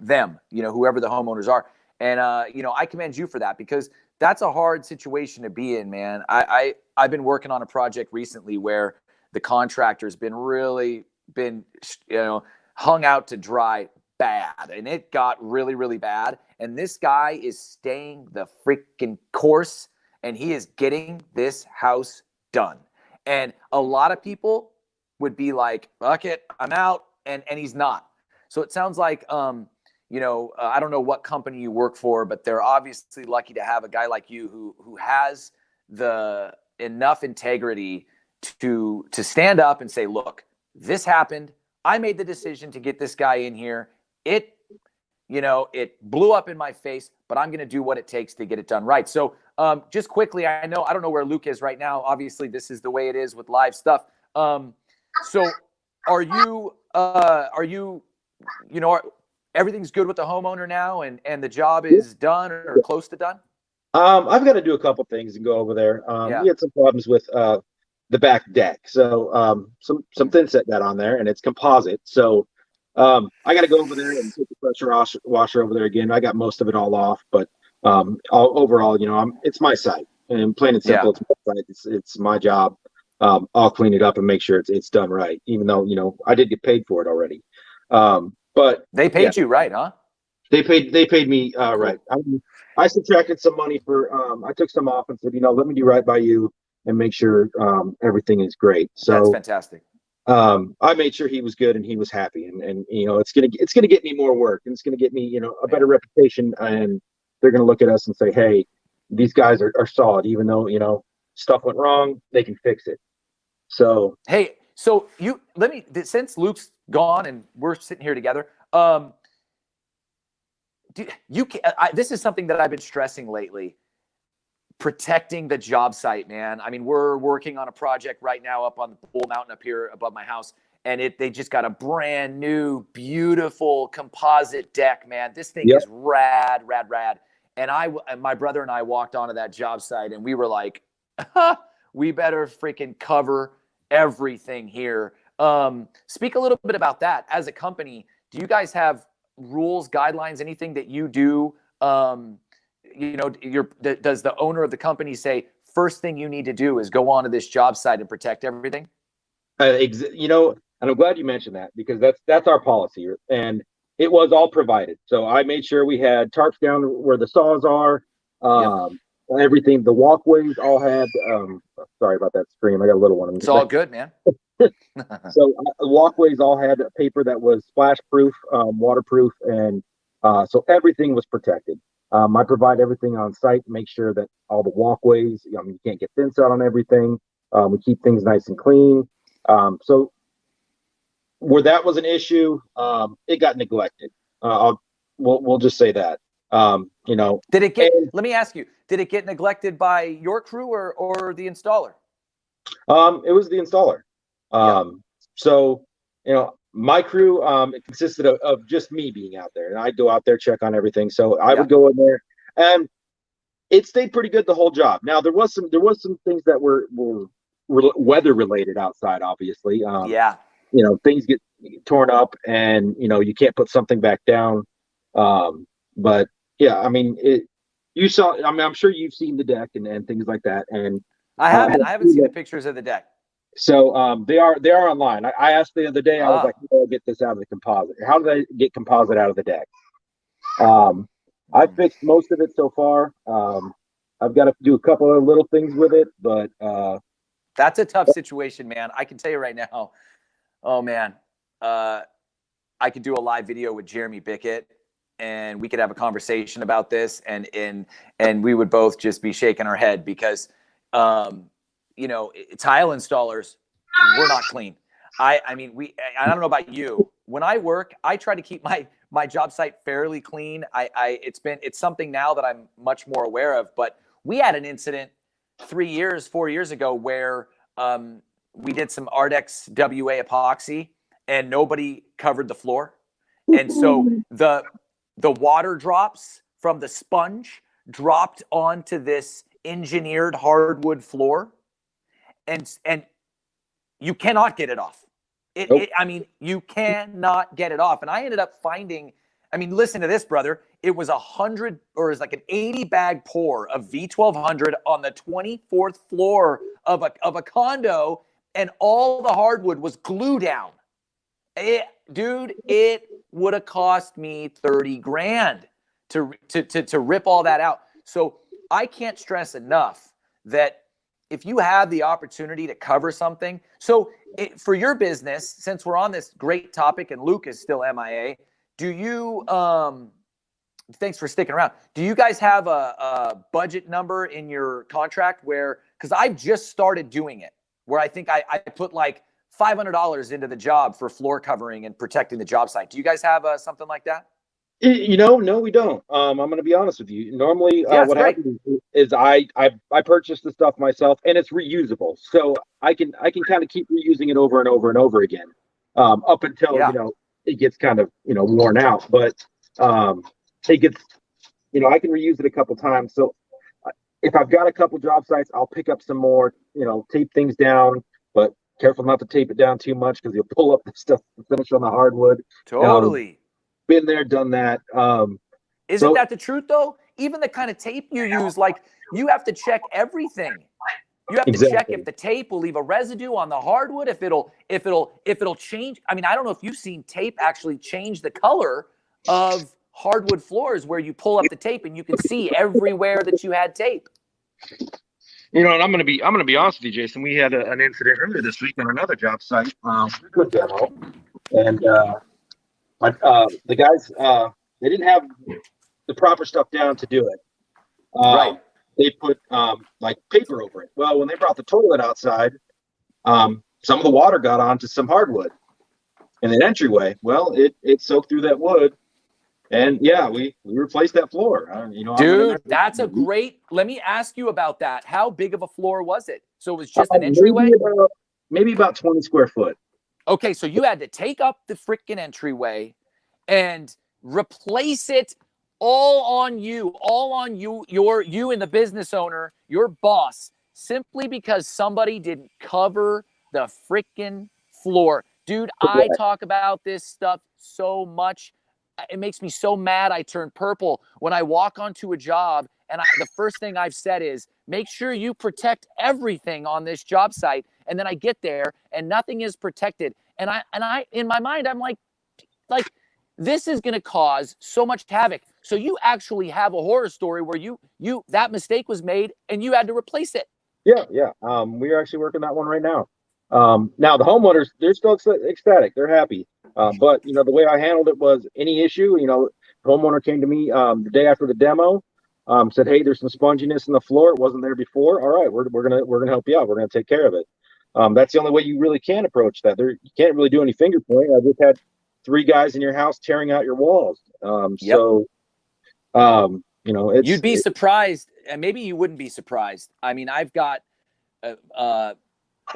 them, whoever the homeowners are. And, I commend you for that, because that's a hard situation to be in, man. I've been working on a project recently where the contractor's been hung out to dry bad, and it got really, really bad. And this guy is staying the freaking course, and he is getting this house done. And a lot of people would be like, fuck it, I'm out. And he's not. So it sounds like, I don't know what company you work for, but they're obviously lucky to have a guy like you who has the enough integrity to stand up and say, look, this happened. I made the decision to get this guy in here. It blew up in my face, but I'm going to do what it takes to get it done right. So just quickly, I don't know where Luke is right now. Obviously, this is the way it is with live stuff. So are you, everything's good with the homeowner now, and the job is done or close to done? I've got to do a couple things and go over there. We had some problems with the back deck. So some thin set got on there, and it's composite. So I got to go over there and take the pressure washer over there again. I got most of it all off, but overall, it's my site, and plain and simple, it's my site. It's my job. I'll clean it up and make sure it's done right, even though I did get paid for it already. But they paid you, right? Huh? They paid me right. I subtracted some money for. I took some off and said, let me do right by you and make sure everything is great. So that's fantastic. I made sure he was good and he was happy, and it's gonna get me more work, and it's gonna get me a better reputation, and they're gonna look at us and say, hey, these guys are solid, even though stuff went wrong, they can fix it. So hey, So since Luke's gone and we're sitting here together, this is something that I've been stressing lately. Protecting the job site, man. I mean, we're working on a project right now up on the Bull Mountain up here above my house, and they just got a brand new, beautiful composite deck, man. This thing is rad. And my brother and I walked onto that job site, and we were like, we better freaking cover everything here. Speak a little bit about that. As a company, do you guys have rules, guidelines, anything that you do? Does the owner of the company say, first thing you need to do is go onto this job site and protect everything? And I'm glad you mentioned that, because that's our policy, and it was all provided. So I made sure we had tarps down where the saws are, everything. The walkways all had. Sorry about that scream. I got a little one. It's all good, man. So the walkways all had paper that was splash proof, waterproof, and so everything was protected. I provide everything on site to make sure that all the walkways, you can't get fence out on everything. We keep things nice and clean. So where that was an issue, it got neglected. We'll just say that. Did it get? Let me ask you: did it get neglected by your crew or the installer? It was the installer. So my crew, it consisted of just me being out there, and I'd go out there, check on everything. So I would go in there, and it stayed pretty good the whole job. Now there was some things that were weather related outside, obviously. Things get torn up, and you can't put something back down. But yeah, I mean, you saw. I mean, I'm sure you've seen the deck and things like that. And I haven't seen the pictures of the deck. So they are online. I asked the other day. I was like, "How do I get this out of the composite? How did I get composite out of the deck?" I fixed most of it so far. I've got to do a couple of little things with it, but that's a tough situation, man. I can tell you right now. Oh man, I could do a live video with Jeremy Bickett, and we could have a conversation about this, and we would both just be shaking our head because. Tile installers, we're not clean. I don't know about you. When I work, I try to keep my job site fairly clean. It's something now that I'm much more aware of, but we had an incident 4 years ago where we did some Ardex WA epoxy and nobody covered the floor. And so the water drops from the sponge dropped onto this engineered hardwood floor, and you cannot get it off. You cannot get it off. And I ended up finding, listen to this, brother. It was 100, or it was like an 80 bag pour of V1200 on the 24th floor of a condo, and all the hardwood was glue down. It would have cost me 30 grand to rip all that out. So I can't stress enough that if you have the opportunity to cover something, for your business, since we're on this great topic and Luke is still MIA, do you, thanks for sticking around. Do you guys have a budget number in your contract because I've just started doing it, where I think I put like $500 into the job for floor covering and protecting the job site. Do you guys have something like that? No, we don't. I'm going to be honest with you. Normally, what happens is I purchase the stuff myself, and it's reusable, so I can kind of keep reusing it over and over and over again, up until it gets kind of worn out. But it gets I can reuse it a couple times. So if I've got a couple job sites, I'll pick up some more. Tape things down, but careful not to tape it down too much because you'll pull up the stuff to finish on the hardwood. Totally. Been there, done that. Isn't that the truth though? Even the kind of tape you use, like you have to check everything. You have to check if the tape will leave a residue on the hardwood, if it'll change. I don't know if you've seen tape actually change the color of hardwood floors, where you pull up the tape and you can see everywhere that you had tape. And I'm gonna be honest with you, Jason. We had an incident earlier this week on another job site. Good demo, and the guys, they didn't have the proper stuff down to do it. They put like paper over it. Well, when they brought the toilet outside, some of the water got onto some hardwood in an entryway. Well, it soaked through that wood, and yeah, we replaced that floor. Dude, that's a great. Let me ask you about that. How big of a floor was it? So it was just an entryway? Maybe about 20 square foot. Okay, so you had to take up the freaking entryway and replace it all on you, you and the business owner, your boss, simply because somebody didn't cover the freaking floor. Dude, I talk about this stuff so much. It makes me so mad I turn purple when I walk onto a job and the first thing I've said is, make sure you protect everything on this job site. And then I get there and nothing is protected. And I in my mind, I'm like this is going to cause so much havoc. So you actually have a horror story where that mistake was made and you had to replace it. Yeah. We are actually working that one right now. Now the homeowners, they're still ecstatic. They're happy. But the way I handled it was any issue, the homeowner came to me the day after the demo, said, hey, there's some sponginess in the floor. It wasn't there before. All right, we're gonna help you out. We're gonna take care of it. That's the only way you really can approach that. You can't really do any finger pointing. I just had 3 guys in your house tearing out your walls. You'd be surprised, and maybe you wouldn't be surprised. I mean, I've got a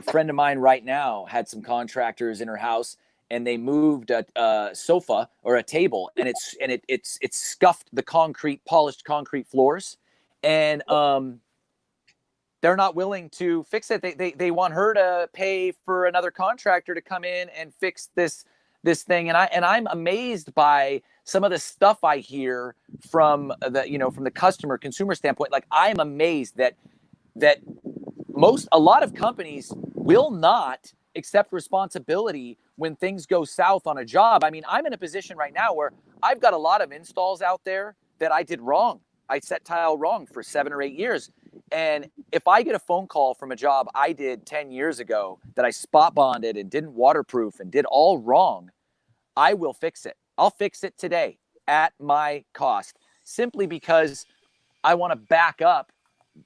friend of mine right now had some contractors in her house, and they moved a sofa or a table, and it's scuffed the polished concrete floors, and they're not willing to fix it. They want her to pay for another contractor to come in and fix this thing, and I'm amazed by some of the stuff I hear from the consumer standpoint. Like, I'm amazed that a lot of companies will not accept responsibility when things go south on a job. I mean, I'm in a position right now where I've got a lot of installs out there that I did wrong. I set tile wrong for 7 or 8 years. And if I get a phone call from a job I did 10 years ago that I spot bonded and didn't waterproof and did all wrong, I will fix it. I'll fix it today at my cost, simply because I want to back up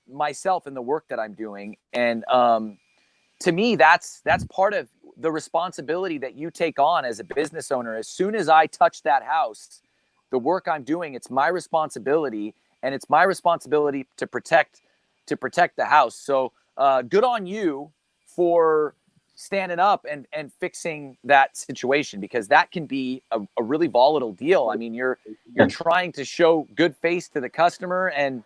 myself in the work that I'm doing. And to me, that's part of the responsibility that you take on as a business owner. As soon as I touch that house, the work I'm doing, it's my responsibility, and it's my responsibility to protect the house. So good on you for standing up and fixing that situation, because that can be a really volatile deal. I mean, you're trying to show good face to the customer, and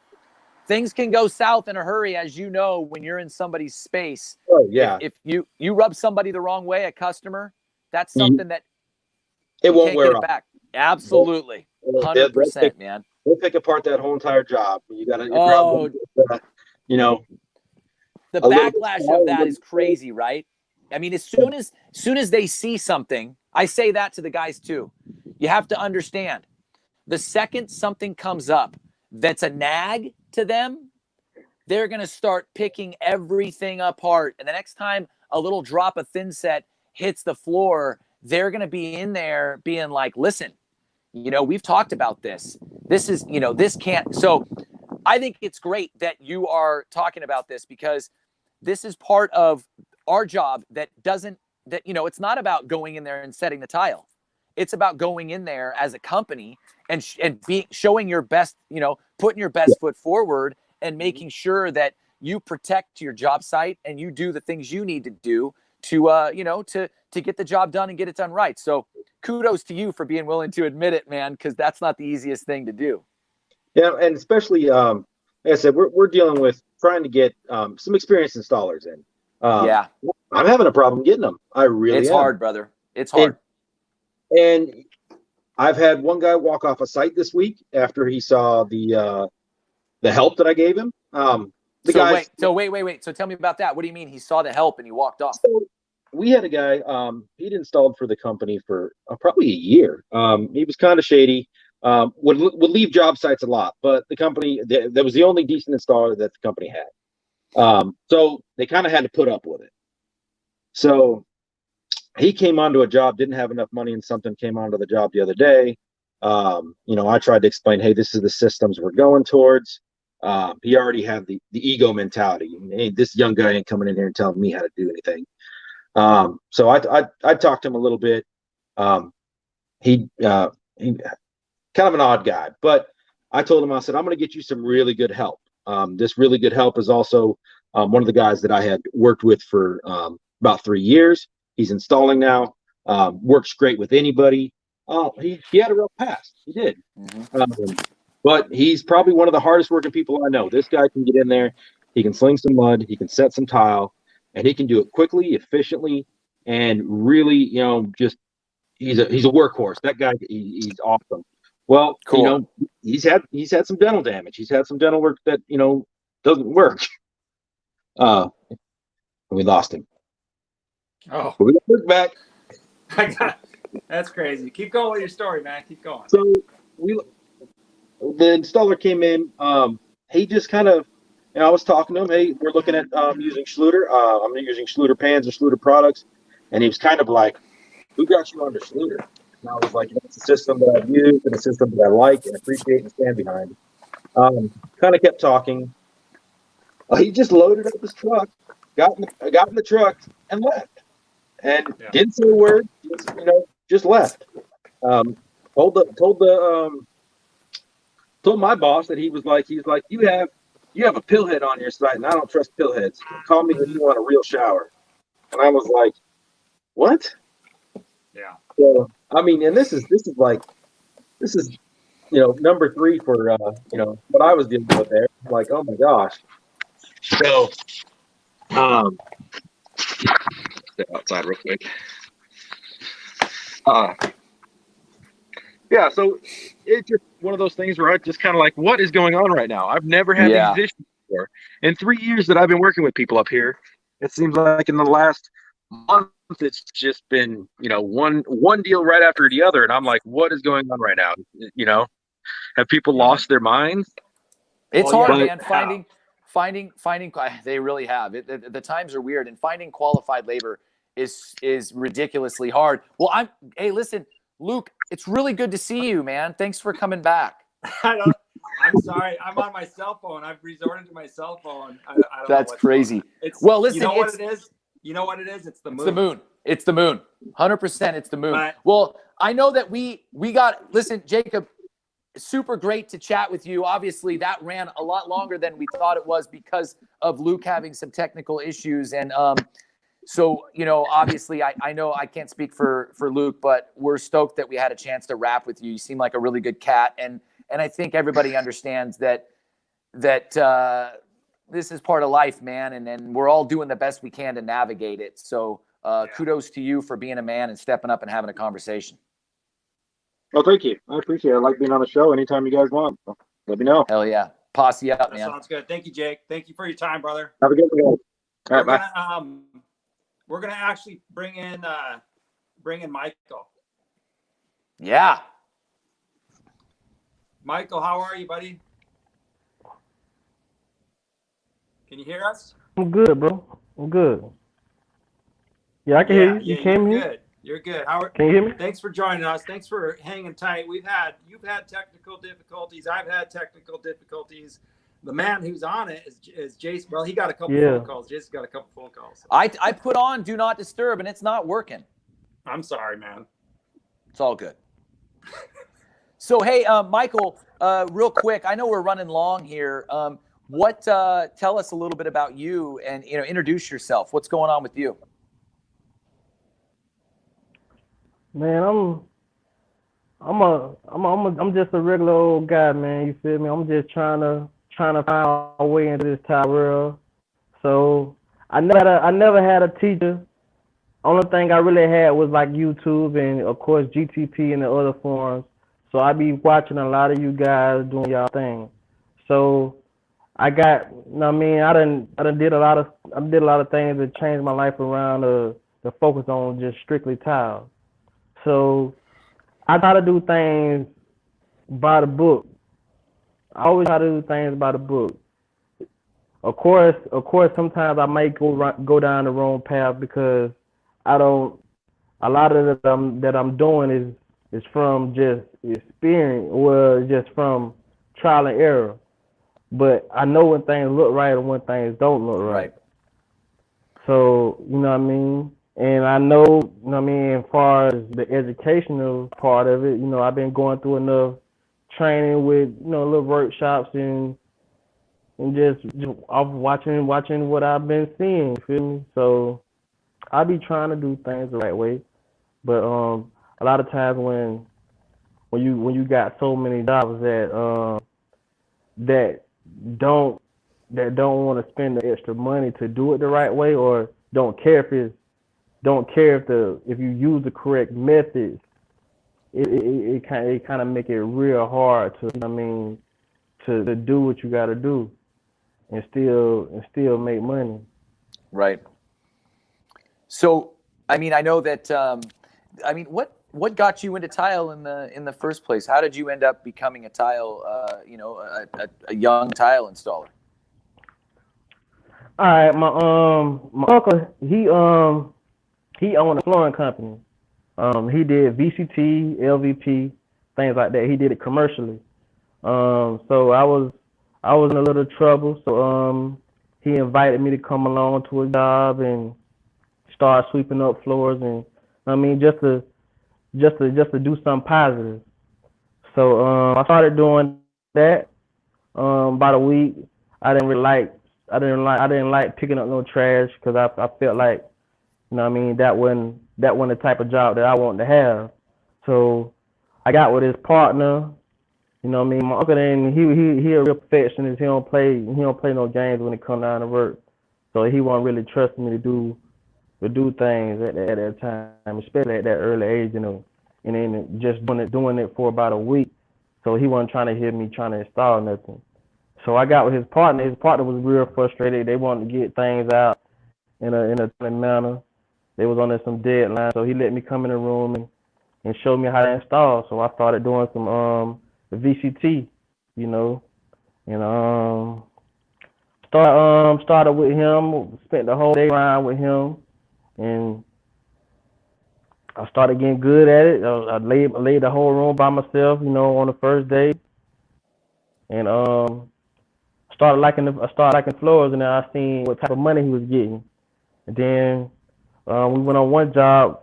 things can go south in a hurry, as you know, when you're in somebody's space. Oh, yeah. If you rub somebody the wrong way, a customer, that's something that it won't wear off. Back. Absolutely. 100%, man. They'll pick apart that whole entire job. You got to, the backlash of that is crazy, right? I mean, as soon as they see something, I say that to the guys too. You have to understand, the second something comes up that's a nag to them, they're going to start picking everything apart. And the next time a little drop of thin set hits the floor, they're going to be in there being like, listen, we've talked about this. This is, this can't. So I think it's great that you are talking about this, because this is part of our job it's not about going in there and setting the tile. It's about going in there as a company and showing your best, putting your best foot forward and making sure that you protect your job site and you do the things you need to do to get the job done and get it done right. So kudos to you for being willing to admit it, man, because that's not the easiest thing to do. Yeah, and especially, like I said, we're dealing with trying to get some experienced installers in. Yeah, I'm having a problem getting them. I really It's am. hard, brother. It's hard. And I've had one guy walk off a site this week after he saw the help that I gave him. Wait. So tell me about that. What do you mean he saw the help and he walked off? So we had a guy, he'd installed for the company for probably a year. He was kind of shady, would leave job sites a lot, but the company, that was the only decent installer that the company had. So they kind of had to put up with it. So he came onto a job, didn't have enough money, and something came onto the job the other day. I tried to explain, hey, this is the systems we're going towards. He already had the ego mentality. Hey, this young guy ain't coming in here and telling me how to do anything. So I talked to him a little bit. He kind of an odd guy, but I told him, I said, I'm going to get you some really good help. This really good help is also one of the guys that I had worked with for about 3 years. He's installing now. Works great with anybody. He had a real past. He did. But he's probably one of the hardest working people I know. This guy can get in there. He can sling some mud. He can set some tile, and he can do it quickly, efficiently, and really, just he's a workhorse. That guy, he's awesome. Well, Cool. he's had some dental damage. He's had some dental work that doesn't work. We lost him. Oh, But we got Luke back. that's crazy. Keep going with your story, man. Keep going. So the installer came in. He just kind of, I was talking to him. Hey, we're looking at using Schluter. I'm using Schluter pans or Schluter products, and he was kind of like, "Who got you under Schluter?" And I was like, "It's a system that I've used and a system that I like and appreciate and stand behind." Kind of kept talking. He just loaded up his truck, got in the truck, and left, and didn't say a word. Just left. Told my boss that he's like, you have a pillhead on your site, and I don't trust pillheads. Call me when you want a real shower. And I was like, what? Yeah. So and this is number 3 for what I was dealing with there. I'm like, oh my gosh. So step outside real quick. Yeah, so it's just one of those things where I just kind of like, what is going on right now? I've never had these issues before. In 3 years that I've been working with people up here, it seems like in the last month it's just been, one deal right after the other, and I'm like, what is going on right now? Have people lost their minds? It's hard, man. Finding. They really have. The times are weird, and finding qualified labor is ridiculously hard. Well, hey, listen, Luke, it's really good to see you, man. Thanks for coming back. I'm sorry. I'm on my cell phone. I've resorted to my cell phone. I don't That's know crazy. Well, listen, you know what it is? You know what it is? It's the moon. It's the moon. 100%. It's the moon. Well, I know that we got. Listen, Jacob. Super great to chat with you. Obviously, that ran a lot longer than we thought it was because of Luke having some technical issues. And so, obviously, I know I can't speak for Luke, but we're stoked that we had a chance to rap with you. You seem like a really good cat. And I think everybody understands that this is part of life, man. And we're all doing the best we can to navigate it. So kudos to you for being a man and stepping up and having a conversation. Oh, thank you. I appreciate it. I like being on the show anytime you guys want. So let me know. Hell yeah. Posse up, man. Sounds good. Thank you, Jake. Thank you for your time, brother. Have a good one. All right, bye. We're gonna actually bring in Michael. Yeah. Michael, how are you, buddy? Can you hear us? I'm good, bro. I'm good. Yeah, I can hear you. You can hear me? Good. You're good. Can you hear me? Thanks for joining us. Thanks for hanging tight. You've had technical difficulties. I've had technical difficulties. The man who's on it is Jason. Well, he got a couple phone calls. Jason's got a couple phone calls. I put on Do Not Disturb, and it's not working. I'm sorry, man. It's all good. So, hey, Michael, real quick, I know we're running long here. Tell us a little bit about you and, introduce yourself. What's going on with you? Man, I'm just a regular old guy, man. You feel me? I'm just trying to find my way into this tile world. So I never had a teacher. Only thing I really had was like YouTube and of course GTP and the other forums. So I be watching a lot of you guys doing y'all thing. So I got, I did a lot of things that changed my life around to focus on just strictly tile. So I try to do things by the book. I always try to do things by the book. Of course, sometimes I might go down the wrong path because a lot of that I'm doing is from just experience or just from trial and error. But I know when things look right and when things don't look right. So, you know what I mean? And I know, you know what I mean, as far as the educational part of it, you know, I've been going through enough training with, you know, little workshops and just off watching what I've been seeing, you feel me? So I be trying to do things the right way. But a lot of times when you got so many jobs that don't want to spend the extra money to do it the right way, or don't care if you use the correct methods, it kind of make it real hard to, you know what I mean, to do what you got to do and still make money. Right. So, I mean, I know that. I mean, what got you into tile in the first place? How did you end up becoming a tile? A young tile installer. All right, my uncle, he owned a flooring company. He did VCT, LVP, things like that. He did it commercially. So I was in a little trouble. So he invited me to come along to a job and start sweeping up floors, and I mean just to do something positive. So I started doing that. About a week, I didn't like picking up no trash because I felt like, you know what I mean, that wasn't the type of job that I wanted to have. So I got with his partner. You know what I mean? My uncle, he a real perfectionist. He don't play no games when it comes down to work. So he wasn't really trusting me to do things at that time, especially at that early age, you know, and then just doing it for about a week. So he wasn't trying to hear me trying to install nothing. So I got with his partner. His partner was real frustrated. They wanted to get things out in a timely manner. They was on some deadline. So he let me come in the room and show me how to install. So I started doing some the VCT, you know, and started with him. Spent the whole day around with him, and I started getting good at it. I laid the whole room by myself, you know, on the first day, and started liking floors, and then I seen what type of money he was getting, and then we went on one job,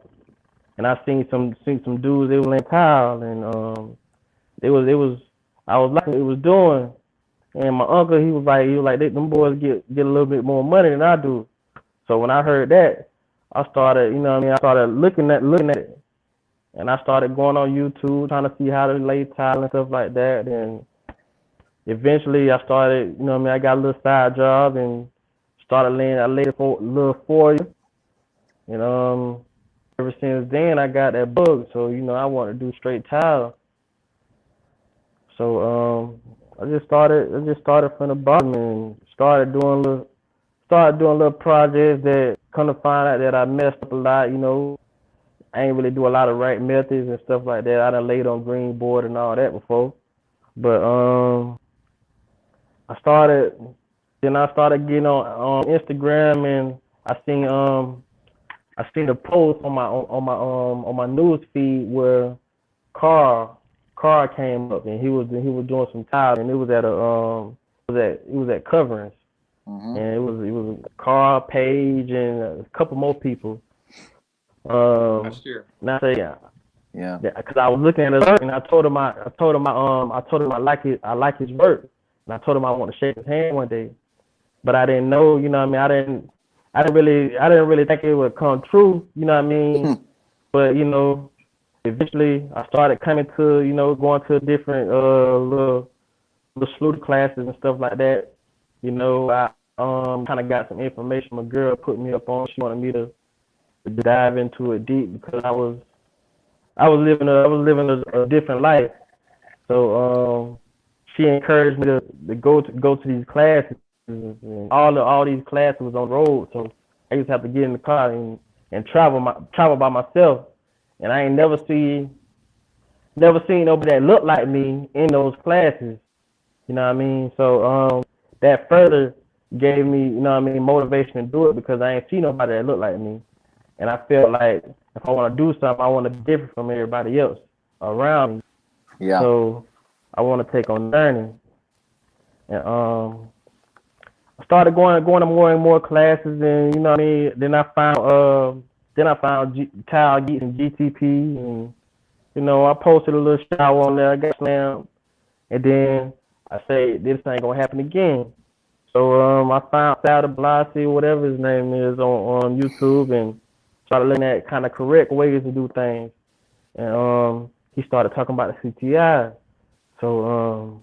and I seen some dudes, they were laying tile, and I was liking what he was doing, and my uncle, he was like them boys get a little bit more money than I do. So when I heard that, I started, you know what I mean, I started looking at it, and I started going on YouTube trying to see how to lay tile and stuff like that, and eventually I started, you know what I mean, I got a little side job and started laying. I laid a little for you, and ever since then I got that bug. So you know I want to do straight tile. So I just started from the bottom and started doing little projects that come to find out that I messed up a lot. You know, I ain't really do a lot of right methods and stuff like that. I done laid on green board and all that before, but I started getting on Instagram, and I seen a post on my news feed where Carr came up, and he was doing some tile, and it was at Coverings, Mm-hmm. and it was Carr, Page, and a couple more people. Last year. And I say Yeah. because I was looking at his work, and I told him I like his work, and I told him I want to shake his hand one day, but I didn't know, you know what I mean, I didn't really think it would come true, you know what I mean, but you know, eventually I started coming to, you know, going to different little sleuth classes and stuff like that. You know, I kind of got some information my girl put me up on. She wanted me to dive into it deep because I was living a different life. So she encouraged me to go to these classes, and all these classes was on the road. So I used to have to get in the car and travel by myself, and I ain't never seen nobody that looked like me in those classes. You know what I mean? So that further gave me, you know what I mean, motivation to do it because I ain't seen nobody that looked like me. And I felt like if I want to do something, I want to be different from everybody else around me. Yeah. So I want to take on learning. And I started going to more and more classes, and you know what I mean. Then I found Then I found Kyle Geeks and GTP, and you know, I posted a little shower on there. I got slammed, and then I say this ain't gonna happen again. So I found Sal Blasi, whatever his name is, on YouTube, and started looking at kind of correct ways to do things. And he started talking about the CTI. So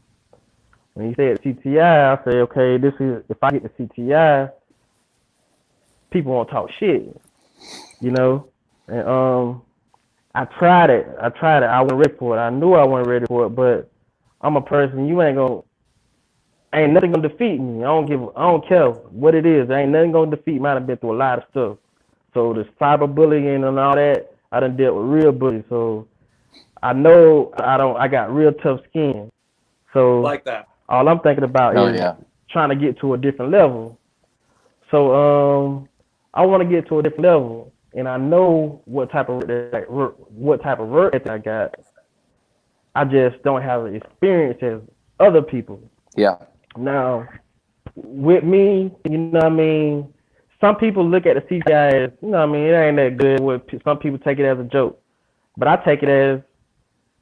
when he said CTI, I said, okay, this is, if I get the CTI, people won't talk shit, you know. And I tried it. I wasn't ready for it. I knew I wasn't ready for it, but I'm a person. Ain't nothing gonna defeat me. I don't care what it is. Ain't nothing gonna defeat me. I've been through a lot of stuff. So this cyberbullying and all that, I done dealt with real bullies. So I know I got real tough skin. So like that. All I'm thinking about is trying to get to a different level. So I want to get to a different level, and I know what type of work ethic I got. I just don't have the experience as other people. Yeah. Now, with me, you know what I mean, some people look at the CTI as, you know what I mean, it ain't that good. Some people take it as a joke. But I take it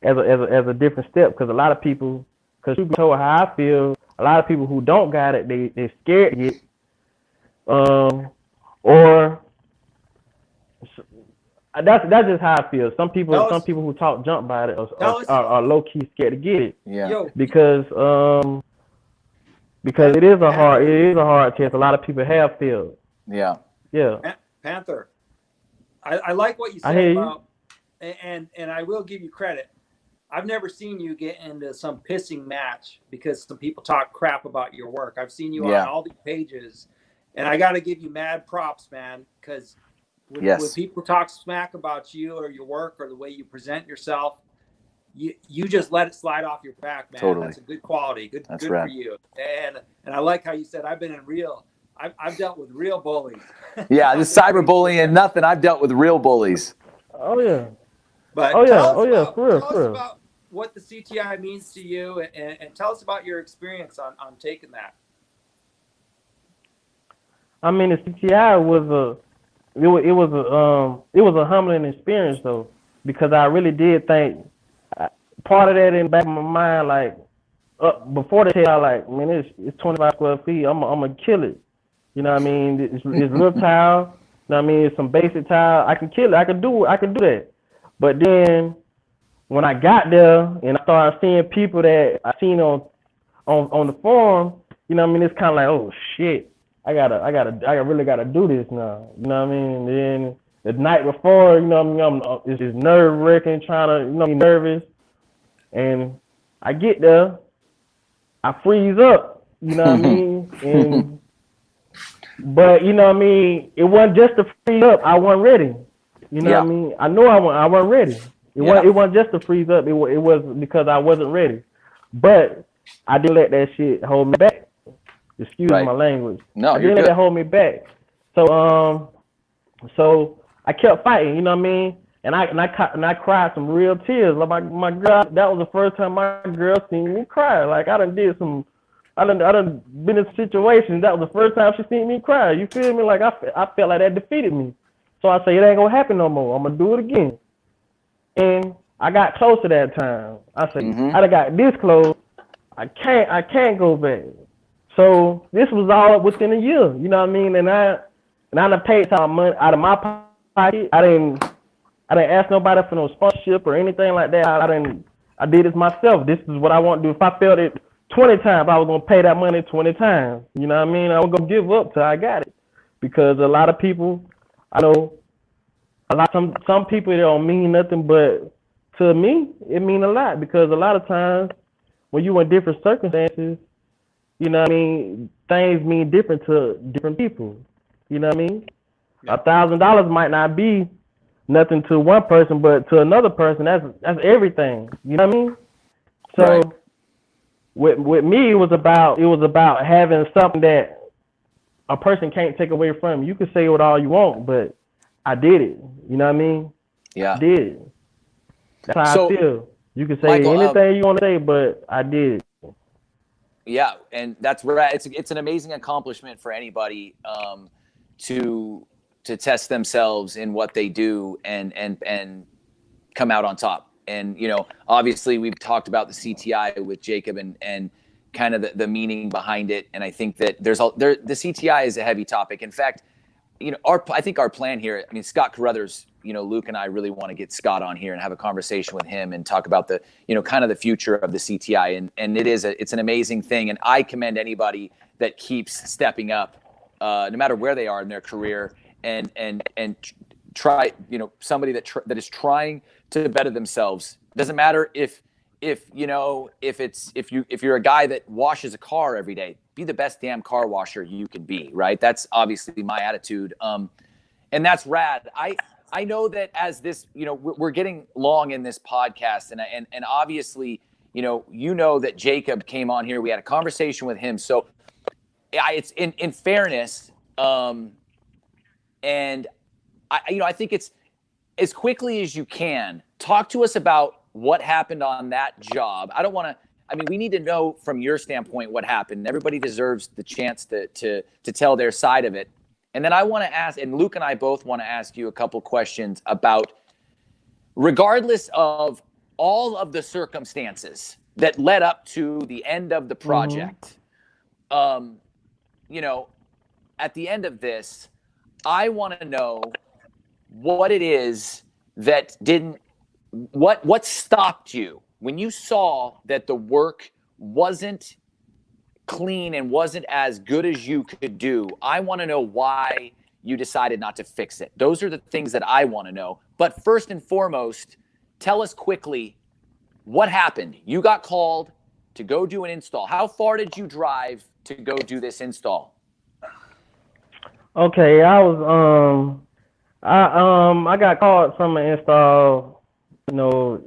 as a different step, because a lot of people, because you told how I feel, a lot of people who don't got it, they're scared to get, or that's just how I feel. Some people who talk junk about it are low key scared to get it. Yeah. Because it is a hard test. A lot of people have failed. Yeah. Yeah. Panther, I like what you said about, and I will give you credit. I've never seen you get into some pissing match because some people talk crap about your work. I've seen you on all these pages, and I got to give you mad props, man, because when people talk smack about you or your work or the way you present yourself, you just let it slide off your back, man. Totally. That's a good quality. Good for you. And I like how you said, I've dealt with real bullies. Yeah, this cyberbullying and nothing. I've dealt with real bullies. Oh yeah. But tell us about what the CTI means to you, and tell us about your experience on taking that. I mean, the CTI was a humbling experience though, because I really did think, part of that in the back of my mind, like before the tell, like, man, it's 25 square feet. I'm gonna kill it. You know what I mean? It's little tile. You know what I mean? It's some basic tile. I can kill it. I can do that. But then when I got there and I started seeing people that I seen on the forum, you know what I mean? It's kind of like, oh shit, I really gotta do this now. You know what I mean? And then the night before, you know what I mean? It's just nerve wracking, trying to, you know, be nervous. And I get there, I freeze up, you know what I mean? But you know what I mean, it wasn't just to freeze up, I wasn't ready. You know what I mean? I know I wasn't ready. It wasn't just to freeze up, it was because I wasn't ready. But I didn't let that shit hold me back. Excuse my language. No, I didn't let that hold me back. So I kept fighting, you know what I mean? And I cried some real tears. Like my girl, that was the first time my girl seen me cry. Like I done been in situations. That was the first time she seen me cry. You feel me? Like I felt like that defeated me. So I say it ain't gonna happen no more. I'm gonna do it again. And I got close to that time. I say I done got this close. I can't go back. So this was all within a year. You know what I mean? And I done paid some money out of my pocket. I didn't ask nobody for no sponsorship or anything like that. I did this myself. This is what I want to do. If I felt it 20 times, I was going to pay that money 20 times. You know what I mean? I was going to give up till I got it. Because a lot of people, I know, some people, it don't mean nothing, but to me, it mean a lot. Because a lot of times, when you in different circumstances, you know what I mean, things mean different to different people. You know what I mean? $1,000 might not be nothing to one person, but to another person, that's everything. You know what I mean? So with me, it was about having something that a person can't take away from you. You can say what all you want, but I did it. You know what I mean? Yeah. I did it. That's how I feel. You can say Michael, anything you want to say, but I did it. Yeah, and that's right. It's an amazing accomplishment for anybody to to test themselves in what they do and come out on top. And, you know, obviously we've talked about the CTI with Jacob and kind of the meaning behind it. And I think that the CTI is a heavy topic. In fact, you know, I think our plan here, I mean, Scott Carruthers, you know, Luke and I really want to get Scott on here and have a conversation with him and talk about the, you know, kind of the future of the CTI. And it's an amazing thing. And I commend anybody that keeps stepping up, no matter where they are in their career, and try, you know, somebody that is trying to better themselves. Doesn't matter if you're a guy that washes a car every day, be the best damn car washer you can be, right? That's obviously my attitude. And that's rad. I know that as this, you know, we're getting long in this podcast, and obviously, you know that Jacob came on here. We had a conversation with him. So it's in fairness, and I think it's as quickly as you can, talk to us about what happened on that job. We need to know from your standpoint what happened. Everybody deserves the chance to tell their side of it. And then I want to ask, and Luke and I both want to ask you a couple questions about, regardless of all of the circumstances that led up to the end of the project, you know, at the end of this, I want to know what it is that what stopped you when you saw that the work wasn't clean and wasn't as good as you could do. I want to know why you decided not to fix it. Those are the things that I want to know. But first and foremost, tell us quickly what happened. You got called to go do an install. How far did you drive to go do this install? Okay, I got called from an install. You know,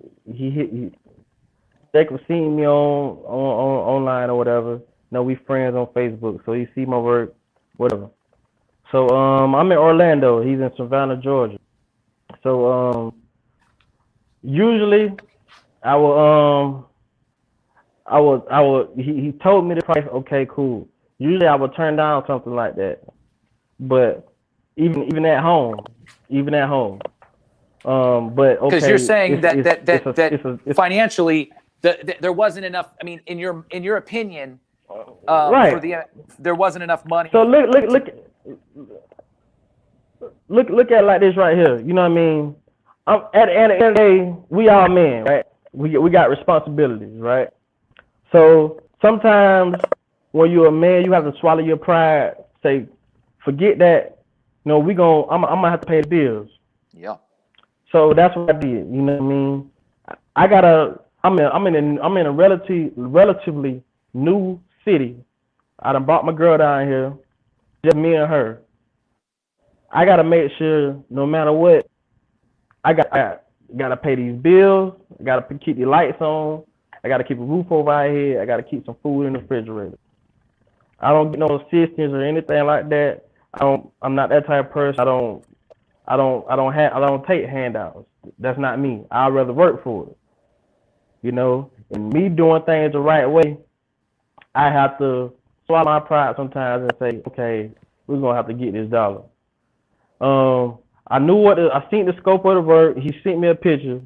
they could see me online or whatever. You know, we friends on Facebook, so he see my work, whatever. So I'm in Orlando. He's in Savannah, Georgia. So usually I would he told me the price. Okay, cool. Usually I would turn down something like that, but even at home. But okay, because you're saying that financially there wasn't enough. I mean, in your opinion, right? There wasn't enough money. So look at it like this right here. You know what I mean? At the end of the day, we all men, right? We got responsibilities, right? So sometimes when you're a man, you have to swallow your pride. Say, forget that. You know, I'm gonna have to pay the bills. Yeah. So that's what I did. You know what I mean? I'm in a relatively new city. I done brought my girl down here, just me and her. I gotta make sure no matter what, I gotta pay these bills. I gotta keep the lights on. I gotta keep a roof over our head. I gotta keep some food in the refrigerator. I don't get no assistance or anything like that. I'm not that type of person. I don't take handouts. That's not me. I'd rather work for it. You know, and me doing things the right way, I have to swallow my pride sometimes and say, okay, we're gonna have to get this dollar. I seen the scope of the work. He sent me a picture.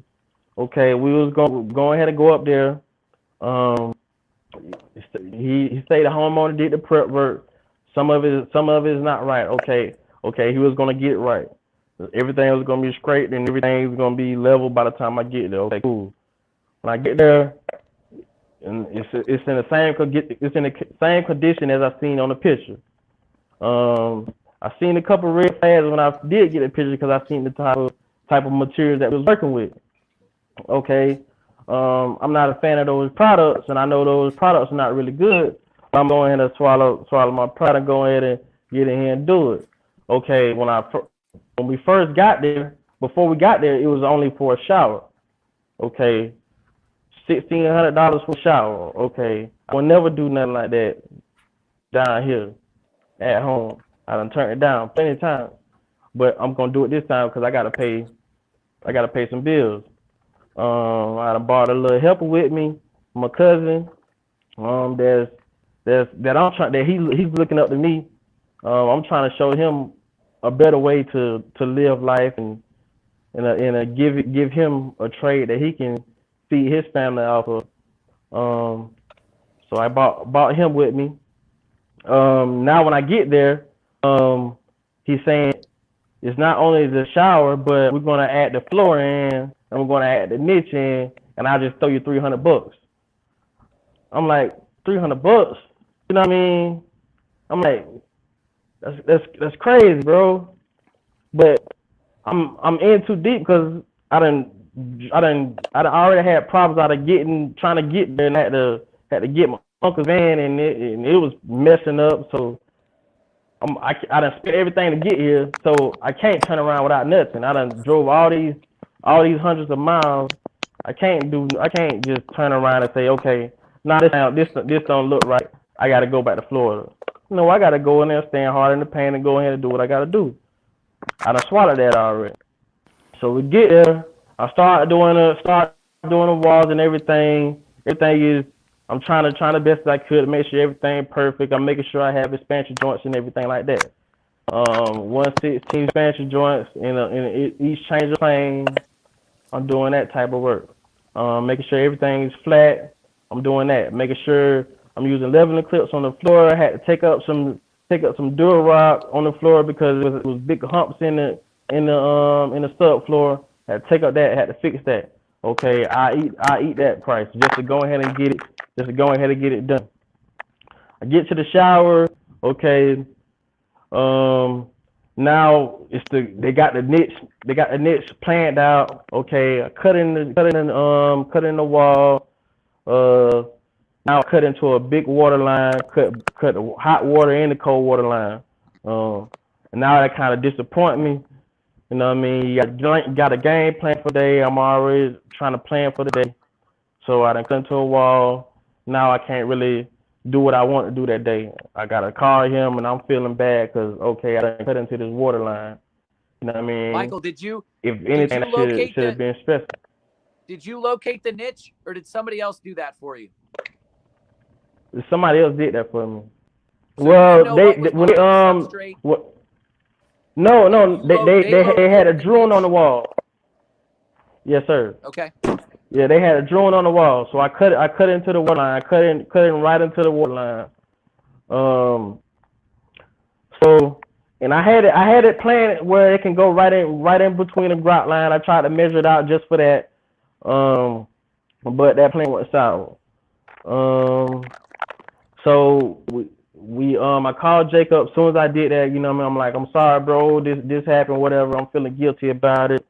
Okay, we was going ahead and go up there. He stayed at home on and did the prep work. Some of it is not right. Okay, he was gonna get it right. Everything was gonna be straight and everything was gonna be level by the time I get there. Okay, cool. When I get there, and it's in the same condition as I seen on the picture. I seen a couple of red flags when I did get a picture because I seen the type of materials that we was working with. Okay, I'm not a fan of those products, and I know those products are not really good. But I'm going ahead and swallow my pride and go ahead and get in here and do it. Okay, when we first got there, before we got there, it was only for a shower. Okay, $1,600 for a shower. Okay, I will never do nothing like that down here at home. I done turned it down plenty of times, but I'm gonna do it this time because I gotta pay some bills. I done brought a little helper with me, my cousin. He's looking up to me. I'm trying to show him a better way to live life and give him a trade that he can feed his family off of. So I bought him with me. Now when I get there, he's saying it's not only the shower, but we're gonna add the floor in, and we're gonna add the niche in, and I'll just throw you $300. I'm like, $300? You know what I mean? I'm like, that's crazy, bro. But I'm in too deep because I already had problems out of trying to get there, and had to get my uncle's van, and it was messing up. So I done spent everything to get here, so I can't turn around without nothing. I done drove all these hundreds of miles. I can't just turn around and say, okay, nah, this don't look right. I gotta go back to Florida. No, I gotta go in there, stand hard in the pain, and go ahead and do what I gotta do. I done swallowed that already. So we get there. I start doing the walls and everything. Everything is, I'm trying the best I could to make sure everything perfect. I'm making sure I have expansion joints and everything like that. 116 expansion joints in each change of plane. I'm doing that type of work. Making sure everything is flat. I'm doing that. Making sure I'm using leveling clips on the floor. I had to take up some Durarock on the floor because it was big humps in the subfloor. Had to take up that. Had to fix that. Okay, I eat that price just to go ahead and get it done. I get to the shower. Okay. Now they got the niche planned out. Okay, I cut in the wall. Now I cut into a big water line. Cut the hot water and the cold water line. And now that kind of disappoint me. You know what I mean? You got a game plan for the day. I'm already trying to plan for the day. So I done cut into a wall. Now I can't really do what I want to do that day. I gotta call him, and I'm feeling bad because okay, I done cut into this water line. You know what I mean? Michael, if anything, I should have been special. Did you locate the niche, or did somebody else do that for you? Somebody else did that for me. So well, No, they had a drone on the wall. Yes, sir. Okay. Yeah, they had a drone on the wall, so I cut into the water line. I cut in right into the water line. So, and I had it planned where it can go right in between the grout line. I tried to measure it out just for that. But that plan went south. So I called Jacob as soon as I did that. You know what I mean? I'm like, I'm sorry, bro. This happened. Whatever. I'm feeling guilty about it.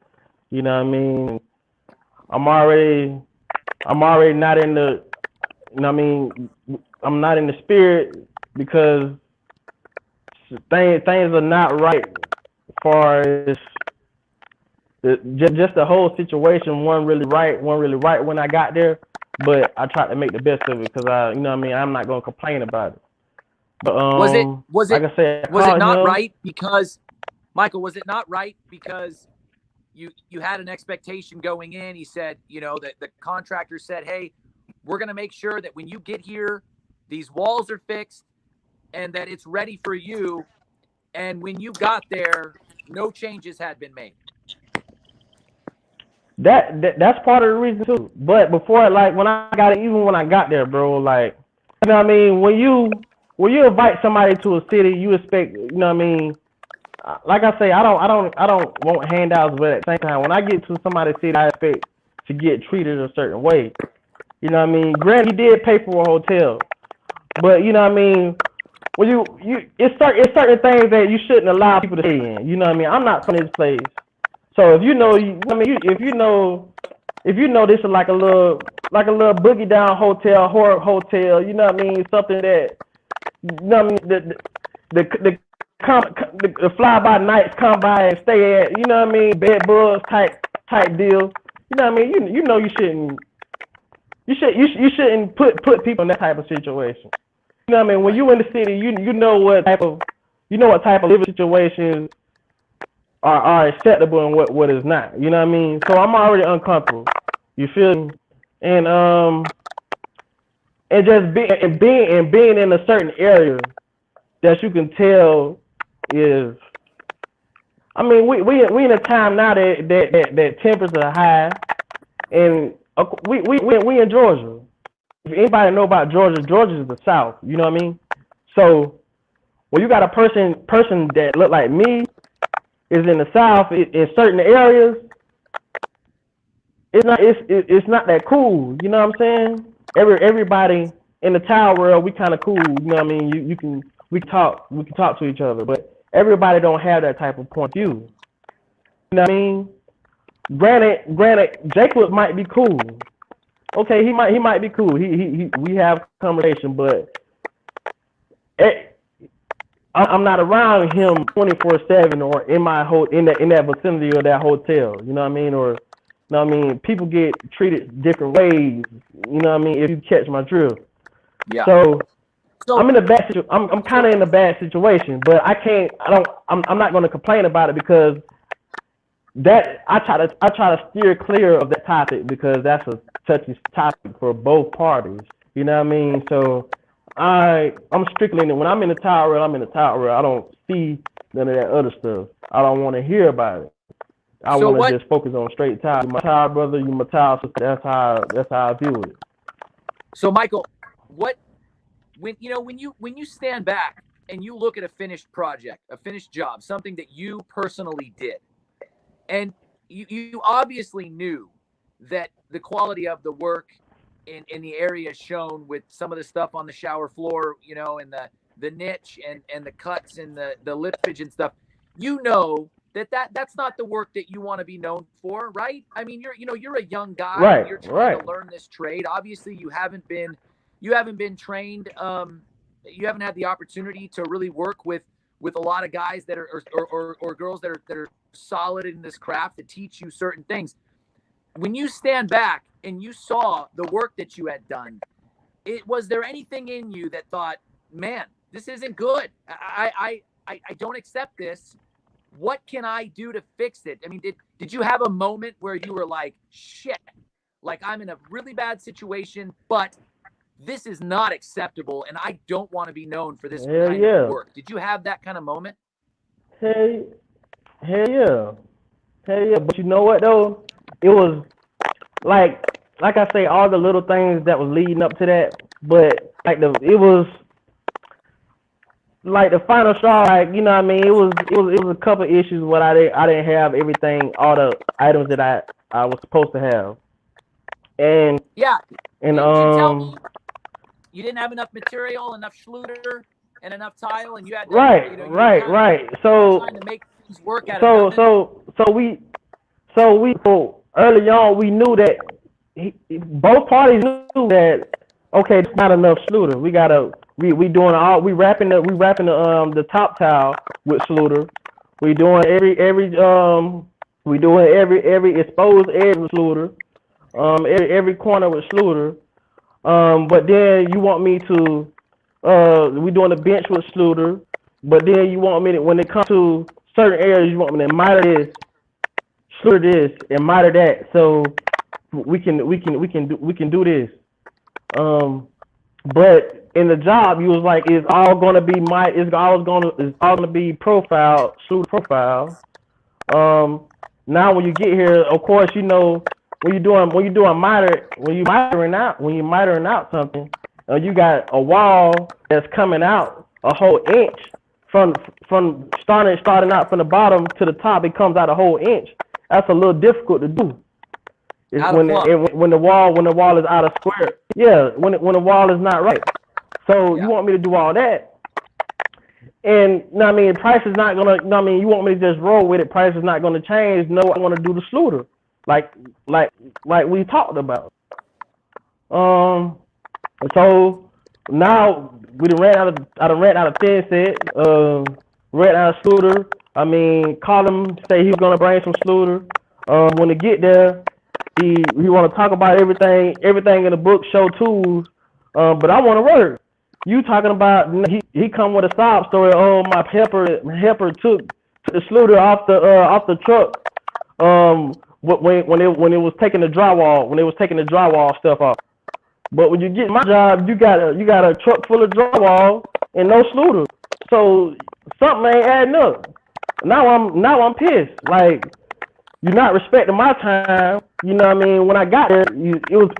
You know what I mean? I'm already not in the. You know what I mean? I'm not in the spirit because things are not right as far as just the whole situation. One really right when I got there, but I tried to make the best of it because you know what I mean? I'm not gonna complain about it. But was it like I said, was it not right because Michael? Was it not right because you had an expectation going in? He said, you know, that the contractor said, hey, we're gonna make sure that when you get here, these walls are fixed and that it's ready for you. And when you got there, no changes had been made. That's part of the reason too. But before, like when I got it, even when I got there, bro, like you know what I mean. When you invite somebody to a city, you expect, you know what I mean. Like I say, I don't want handouts, but at the same time, when I get to somebody's city, I expect to get treated a certain way. You know what I mean. Granted, he did pay for a hotel, but you know what I mean. When it's certain things that you shouldn't allow people to stay in. You know what I mean. I'm not from this place. So if you know, if you know this is like a little boogie down hotel, horror hotel, you know what I mean, something that, you know what I mean, the fly by nights come by and stay at, you know what I mean, bed bugs type deal, you know what I mean, you know you shouldn't put people in that type of situation. You know what I mean, when you in the city, you know what type of living situations are acceptable and what is not. You know what I mean? So I'm already uncomfortable. You feel me? And just being in a certain area that you can tell is I mean, we in a time now that temperatures are high, and we in Georgia. If anybody know about Georgia, Georgia is the South. You know what I mean? So when you got a person that look like me is in the South in certain areas, it's not that cool. You know what I'm saying? Everybody in the towel world, we kind of cool. You know what I mean? We can talk to each other, but everybody don't have that type of point of view. You know what I mean? Granted, Jacob might be cool. Okay, he might be cool. We have conversation, but I'm not around him 24/7 or in that vicinity of that hotel. You know what I mean? Or, you know what I mean? People get treated different ways. You know what I mean? If you catch my drift. Yeah. So I'm in a bad. I'm kind of in a bad situation, but I'm not going to complain about it because that I try to steer clear of that topic because that's a touchy topic for both parties. You know what I mean? So I'm strictly when I'm in the tower, I'm in the tower. I don't see none of that other stuff. I don't want to hear about it. I want to just focus on straight tower. You my tower brother, you my tower sister. That's how I view it. So Michael, when you stand back and you look at a finished project, a finished job, something that you personally did, and you obviously knew that the quality of the work in the area shown with some of the stuff on the shower floor, and the niche and the cuts and the lippage and stuff, that's not the work that you want to be known for, right? I mean, you're a young guy, right? And you're trying to learn this trade. Obviously, you haven't been trained. You haven't had the opportunity to really work with a lot of guys that are or girls that are solid in this craft to teach you certain things. When you stand back and you saw the work that you had done, was there anything in you that thought, man, this isn't good. I don't accept this. What can I do to fix it? I mean, did you have a moment where you were like, shit, like I'm in a really bad situation, but this is not acceptable and I don't want to be known for this kind of work? Did you have that kind of moment? Hell yeah. But you know what though? It was like I say, all the little things that was leading up to that, but it was like the final straw. Like, you know what I mean? It was a couple issues where I didn't have everything, all the items that I was supposed to have. And yeah, and did you tell me you didn't have enough material, enough Schluter, and enough tile, and you had to, right. So trying to make things work out. So early on we knew that both parties knew that okay, it's not enough Schluter. We gotta we wrapping the top tile with Schluter. We doing every exposed edge with Schluter. Every corner with Schluter. But then you want me to we doing the bench with Schluter, but then you want me to, when it comes to certain areas, you want me to miter this, Schluter this, and miter that, so we can do this. But in the job, you was like, it's all gonna be profile, Schluter profile. Now when you get here, of course, you know, when you're mitering out something, you got a wall that's coming out a whole inch from starting out from the bottom to the top. It comes out a whole inch. That's a little difficult to do. When the wall is out of square. Yeah, when the wall is not right. So you want me to do all that. And I mean, price is not gonna. I mean, you want me to just roll with it? Price is not gonna change. No, I want to do the Schluter, like we talked about. So now we ran out of thin set. Ran out of Schluter. I mean, called him, say he was gonna bring some Schluter. When they get there, he want to talk about everything in the book, show tools. But I want to work. You talking about he come with a sob story? Oh, my helper took the Schluter off the truck. When it was taking the drywall stuff off. But when you get my job, you got a truck full of drywall and no Schluter. So something ain't adding up. I'm pissed. Like, you're not respecting my time. You know what I mean? When I got there, it was,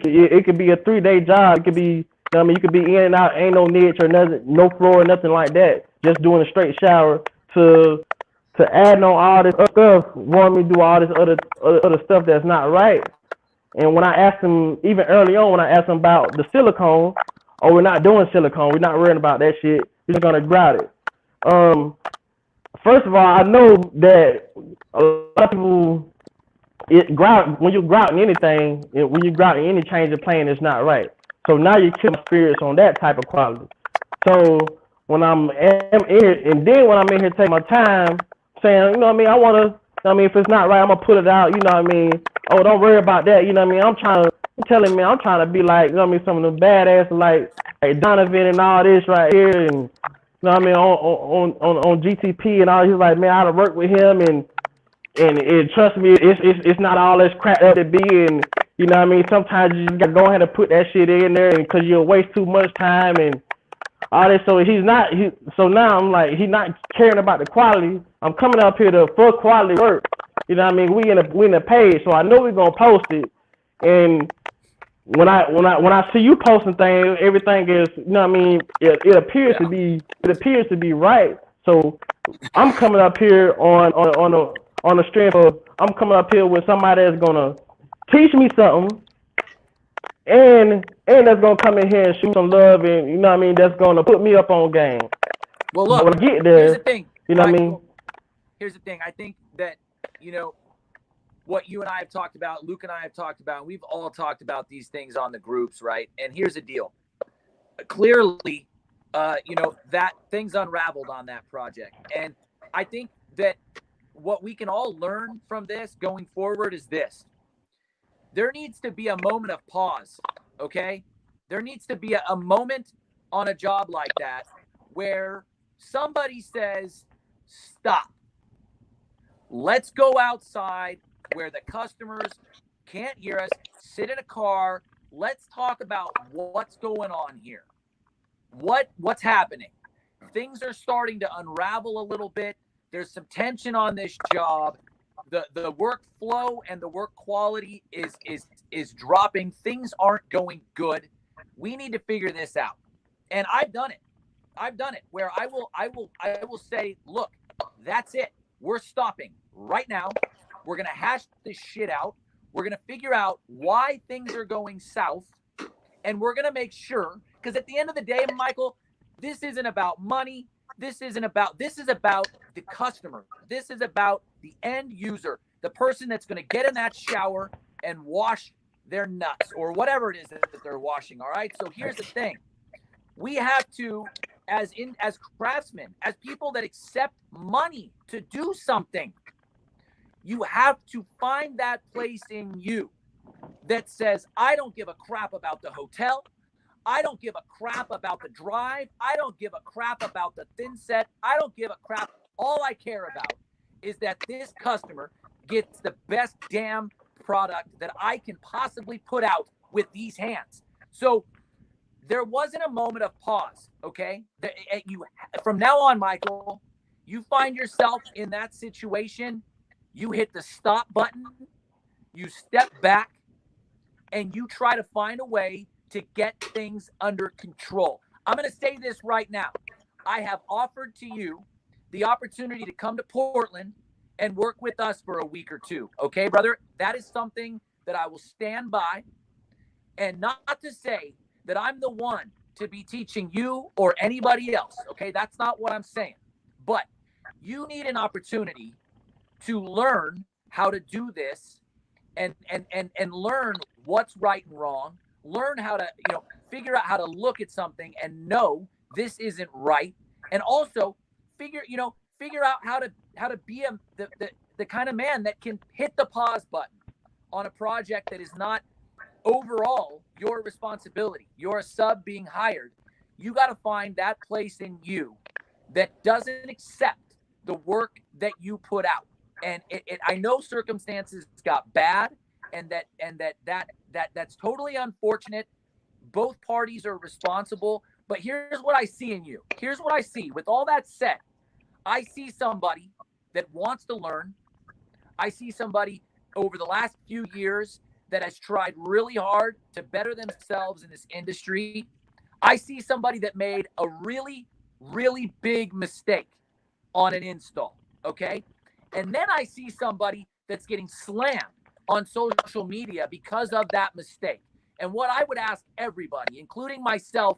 it could be a 3-day job. It could be, you know what I mean? You could be in and out, ain't no niche or nothing, no floor, nothing like that. Just doing a straight shower to adding on all this other stuff, wanting me to do all this other stuff that's not right. And when I asked him, even early on, when I asked him about the silicone, oh, we're not doing silicone. We're not worrying about that shit. We're just gonna grout it. First of all, I know that a lot of people, when you're grouting anything, when you're grouting any change of plane, it's not right. So now you kill my spirits on that type of quality. So when I'm in here, and then when I'm in here taking my time, saying, you know what I mean, I want to, you know what I mean, if it's not right, I'm going to put it out, you know what I mean, oh, don't worry about that, you know what I mean, I'm telling me, I'm trying to be like, you know what I mean, some of the badass like Donovan and all this right here, and, you know what I mean, on GTP and all, he's like, man, I had to work with him, and trust me, it's not all this crap up to be, and, you know what I mean, sometimes you just got to go ahead and put that shit in there, because you'll waste too much time, and all this. So so now I'm like, he's not caring about the quality. I'm coming up here to full quality work. You know what I mean? We in the page, so I know we're gonna post it. And when I see you posting things, everything is, you know what I mean, it appears to be right. So I'm coming up here on the strength of, I'm coming up here with somebody that's gonna teach me something, and that's gonna come in here and shoot some love, and you know what I mean, that's gonna put me up on game. Well, look, when I get there, here's the thing. You know what I mean? Here's the thing. I think that, you know, what you and I have talked about, Luke and I have talked about, we've all talked about these things on the groups, right? And here's the deal. Clearly, you know, that things unraveled on that project. And I think that what we can all learn from this going forward is this. There needs to be a moment of pause, okay? There needs to be a moment on a job like that where somebody says, stop. Let's go outside where the customers can't hear us, sit in a car. Let's talk about what's going on here. What's happening? Things are starting to unravel a little bit. There's some tension on this job. The workflow and the work quality is dropping. Things aren't going good. We need to figure this out. And I've done it where I will say, look, that's it. We're stopping right now. We're going to hash this shit out. We're going to figure out why things are going south. And we're going to make sure, because at the end of the day, Michael, this isn't about money. This is about the customer. This is about the end user, the person that's going to get in that shower and wash their nuts or whatever it is that they're washing. All right. So here's the thing. We have to, as craftsmen, as people that accept money to do something, you have to find that place in you that says, I don't give a crap about the hotel. I don't give a crap about the drive. I don't give a crap about the thin set. I don't give a crap. All I care about is that this customer gets the best damn product that I can possibly put out with these hands. So there wasn't a moment of pause, okay? From now on, Michael, you find yourself in that situation, you hit the stop button, you step back, and you try to find a way to get things under control. I'm going to say this right now. I have offered to you the opportunity to come to Portland and work with us for a week or two. Okay, brother? That is something that I will stand by. And not to say that I'm the one to be teaching you or anybody else. Okay, that's not what I'm saying. But you need an opportunity to learn how to do this and learn what's right and wrong. Learn how to, figure out how to look at something and know this isn't right. And also figure out how to be the kind of man that can hit the pause button on a project that is not overall your responsibility. You're a sub being hired. You got to find that place in you that doesn't accept the work that you put out. And I know circumstances got bad, and that's totally unfortunate. Both parties are responsible, but here's what I see in you. Here's what I see. With all that said, I see somebody that wants to learn. I see somebody over the last few years that has tried really hard to better themselves in this industry. I see somebody that made a really, really big mistake on an install, okay? And then I see somebody that's getting slammed on social media because of that mistake. And what I would ask everybody, including myself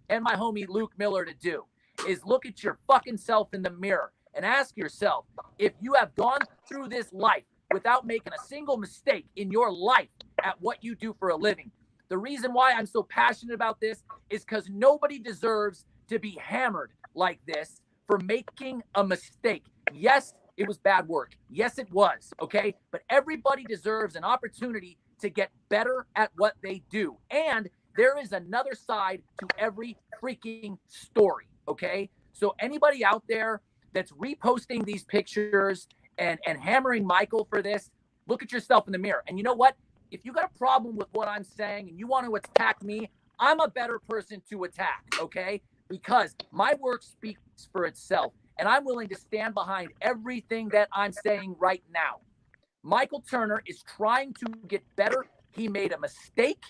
and my homie Luke Miller, to do is look at your fucking self in the mirror and ask yourself, if you have gone through this life without making a single mistake in your life at what you do for a living. The reason why I'm so passionate about this is because nobody deserves to be hammered like this for making a mistake. Yes, it was bad work. Yes, it was. Okay. But everybody deserves an opportunity to get better at what they do. And there is another side to every freaking story. Okay. So anybody out there that's reposting these pictures and hammering Michael for this, look at yourself in the mirror. And you know what? If you got a problem with what I'm saying and you want to attack me, I'm a better person to attack, okay? Because my work speaks for itself, and I'm willing to stand behind everything that I'm saying right now. Michael Turner is trying to get better. He made a mistake.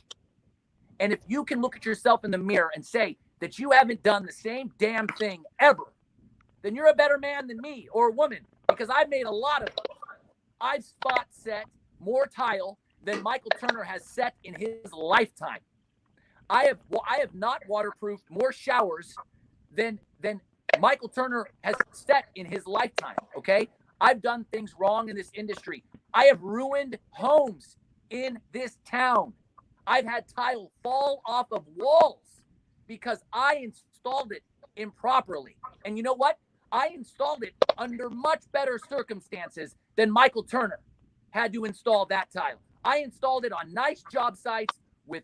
And if you can look at yourself in the mirror and say that you haven't done the same damn thing ever, then you're a better man than me or a woman, because I've made a lot of them. I've spot set more tile than Michael Turner has set in his lifetime. I have not waterproofed more showers than Michael Turner has set in his lifetime, okay? I've done things wrong in this industry. I have ruined homes in this town. I've had tile fall off of walls because I installed it improperly. And you know what? I installed it under much better circumstances than Michael Turner had to install that tile. I installed it on nice job sites with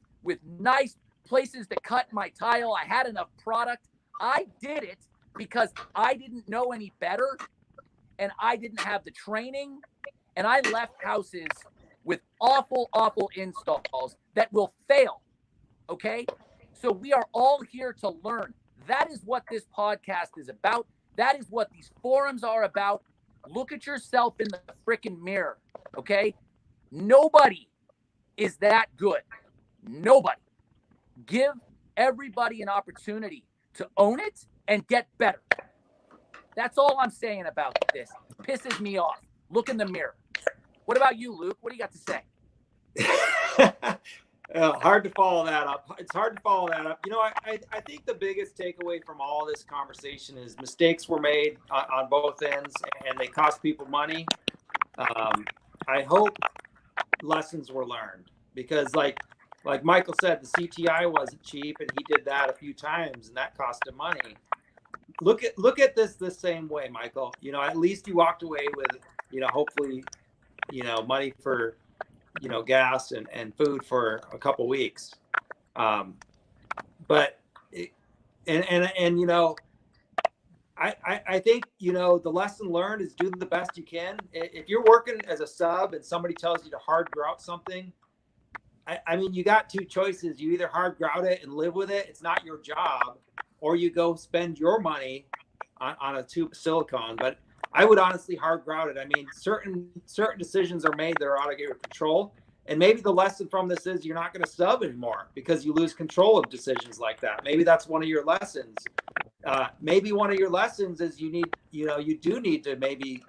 nice places to cut my tile. I had enough product. I did it because I didn't know any better and I didn't have the training, and I left houses with awful, awful installs that will fail, okay? So we are all here to learn. That is what this podcast is about. That is what these forums are about. Look at yourself in the freaking mirror, okay? Nobody is that good. Nobody. Give everybody an opportunity to own it and get better. That's all I'm saying about this. It pisses me off. Look in the mirror. What about you, Luke? What do you got to say? Hard to follow that up. It's hard to follow that up. You know, I think the biggest takeaway from all this conversation is mistakes were made on both ends, and they cost people money. I hope lessons were learned, because like Michael said, the CTI wasn't cheap, and he did that a few times, and that cost him money. Look at this the same way, Michael. You know, at least you walked away with, you know, hopefully, you know, money for, you know, gas and food for a couple weeks. But you know, I think, you know, the lesson learned is do the best you can. If you're working as a sub and somebody tells you to hard grout something, I mean, you got two choices. You either hard grout it and live with it, it's not your job, or you go spend your money on a tube of silicone. But I would honestly hard grout it. I mean, certain decisions are made that are out of your control. And maybe the lesson from this is you're not going to sub anymore because you lose control of decisions like that. Maybe that's one of your lessons. Maybe one of your lessons is you do need to maybe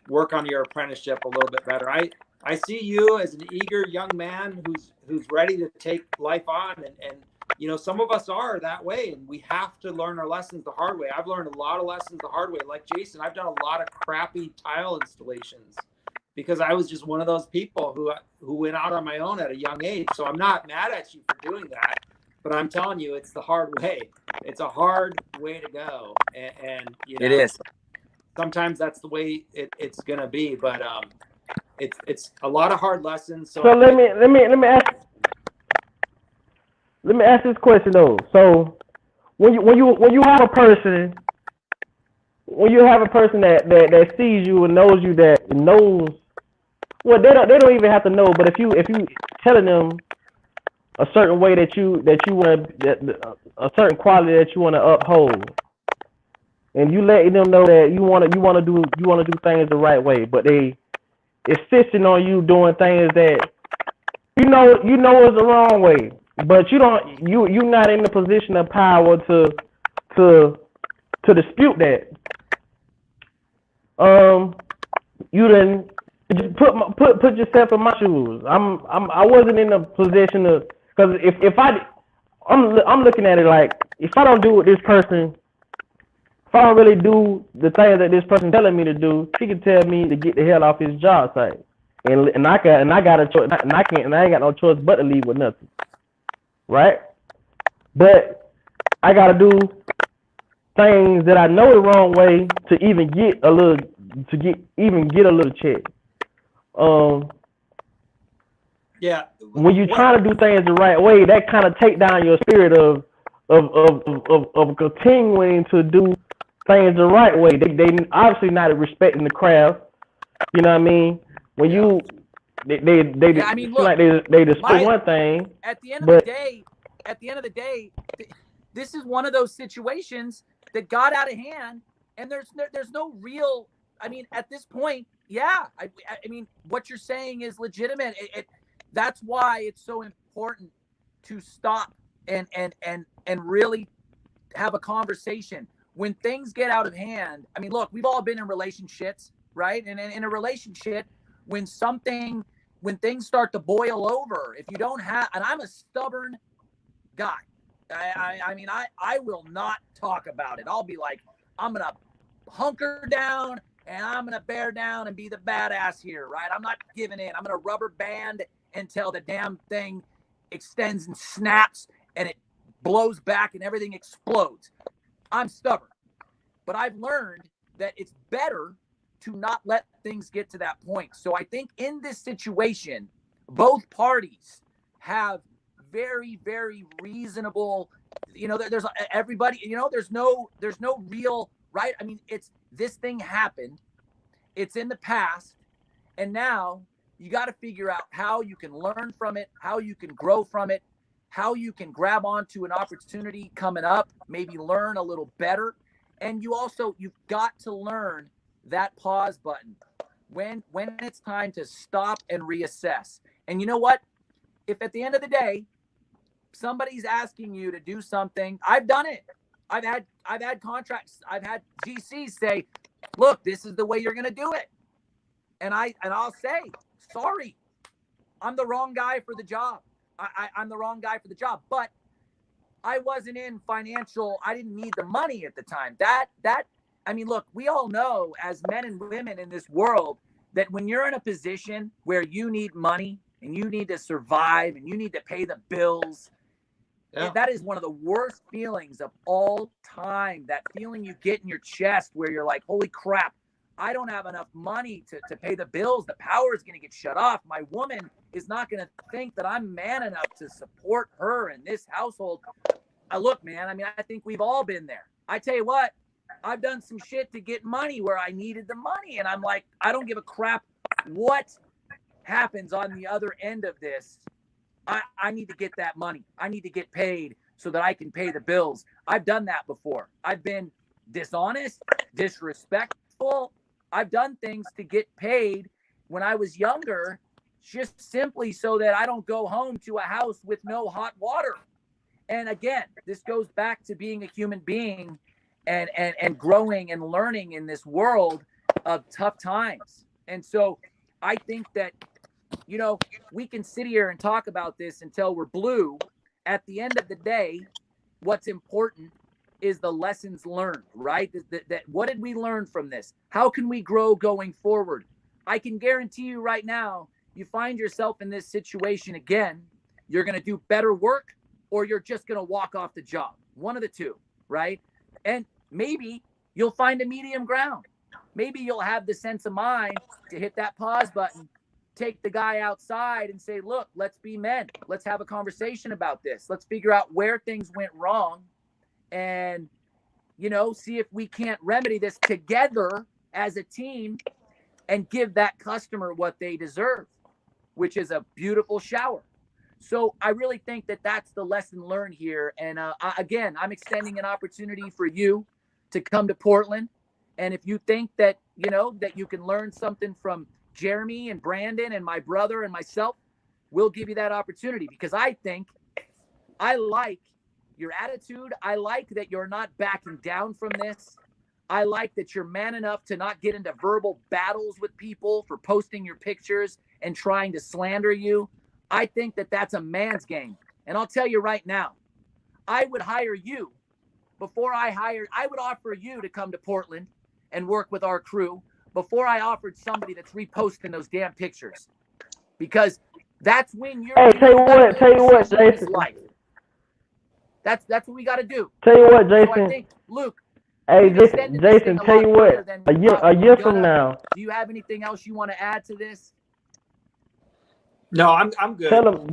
work on your apprenticeship a little bit better. I see you as an eager young man who's ready to take life on, and you know, some of us are that way, and we have to learn our lessons the hard way. I've learned a lot of lessons the hard way. Like Jason, I've done a lot of crappy tile installations because I was just one of those people who went out on my own at a young age. So I'm not mad at you for doing that, but I'm telling you, it's the hard way. It's a hard way to go, and you know, it is. Sometimes that's the way it's gonna be, but it's a lot of hard lessons. So let me ask this question though. So when you have a person that sees you and knows you, that knows, well, they don't even have to know, but if you telling them a certain way that you want, a certain quality that you want to uphold, and you letting them know that you want to do things the right way, but they insisting on you doing things that you know is the wrong way, but you're not in the position of power to dispute that. You didn't just put yourself in my shoes. I wasn't in a position to, because I'm looking at it like, if I don't do what this person, if I don't really do the things that this person telling me to do, she can tell me to get the hell off his job site, and I got a choice, and I ain't got no choice but to leave with nothing, right? But I gotta do things that I know the wrong way to even get a little check. Yeah. When you're trying to do things the right way, that kind of take down your spirit of continuing to do things the right way. They obviously not respecting the craft. You know what I mean? When you they I mean, look, like they display one thing. At the end of the day, this is one of those situations that got out of hand, and there's no real. I mean, at this point, yeah. I mean, what you're saying is legitimate. That's why it's so important to stop and really have a conversation when things get out of hand. I mean, look, we've all been in relationships, right? And in a relationship, when things start to boil over, if you don't have, and I'm a stubborn guy. I mean, I will not talk about it. I'll be like, I'm going to hunker down and I'm going to bear down and be the badass here, right? I'm not giving in. I'm going to rubber band until the damn thing extends and snaps and it blows back and everything explodes. I'm stubborn, but I've learned that it's better to not let things get to that point. So I think in this situation, both parties have very, very reasonable, there's everybody, there's no real, right? I mean, this thing happened, it's in the past, and now you got to figure out how you can learn from it, how you can grow from it, how you can grab onto an opportunity coming up, maybe learn a little better. And you've got to learn that pause button when it's time to stop and reassess. And you know what? If at the end of the day, somebody's asking you to do something, I've done it. I've had contracts. I've had GCs say, look, this is the way you're going to do it. And I'll say, sorry, I'm the wrong guy for the job. I'm the wrong guy for the job, but I wasn't in financial. I didn't need the money at the time. I mean, look, we all know as men and women in this world that when you're in a position where you need money and you need to survive and you need to pay the bills, that is one of the worst feelings of all time. That feeling you get in your chest where you're like, holy crap, I don't have enough money to pay the bills. The power is going to get shut off. My woman is not going to think that I'm man enough to support her in this household. Look, man, I mean, I think we've all been there. I tell you what, I've done some shit to get money where I needed the money. And I'm like, I don't give a crap what happens on the other end of this. I need to get that money. I need to get paid so that I can pay the bills. I've done that before. I've been dishonest, disrespectful. I've done things to get paid when I was younger, just simply so that I don't go home to a house with no hot water. And again, this goes back to being a human being and growing and learning in this world of tough times. And so I think that, we can sit here and talk about this until we're blue. At the end of the day, what's important is the lessons learned, right? That what did we learn from this? How can we grow going forward? I can guarantee you right now, you find yourself in this situation again, you're going to do better work or you're just going to walk off the job. One of the two, right? And maybe you'll find a medium ground. Maybe you'll have the sense of mind to hit that pause button, take the guy outside and say, look, let's be men. Let's have a conversation about this. Let's figure out where things went wrong and, see if we can't remedy this together as a team and give that customer what they deserve, which is a beautiful shower. So I really think that that's the lesson learned here. And again, I'm extending an opportunity for you to come to Portland. And if you think that, that you can learn something from Jeremy and Brandon and my brother and myself, we'll give you that opportunity, because I like your attitude. I like that you're not backing down from this. I like that you're man enough to not get into verbal battles with people for posting your pictures and trying to slander you. I think that that's a man's game. And I'll tell you right now, I would hire you I would offer you to come to Portland and work with our crew before I offered somebody that's reposting those damn pictures. Because that's when you're. Hey, tell you what, Jason. That's what we got to do. Tell you what, Jason. So I think, Luke. Hey, Jason. Tell you what. A year from now. Do you have anything else you want to add to this? No, I'm good. Tell them.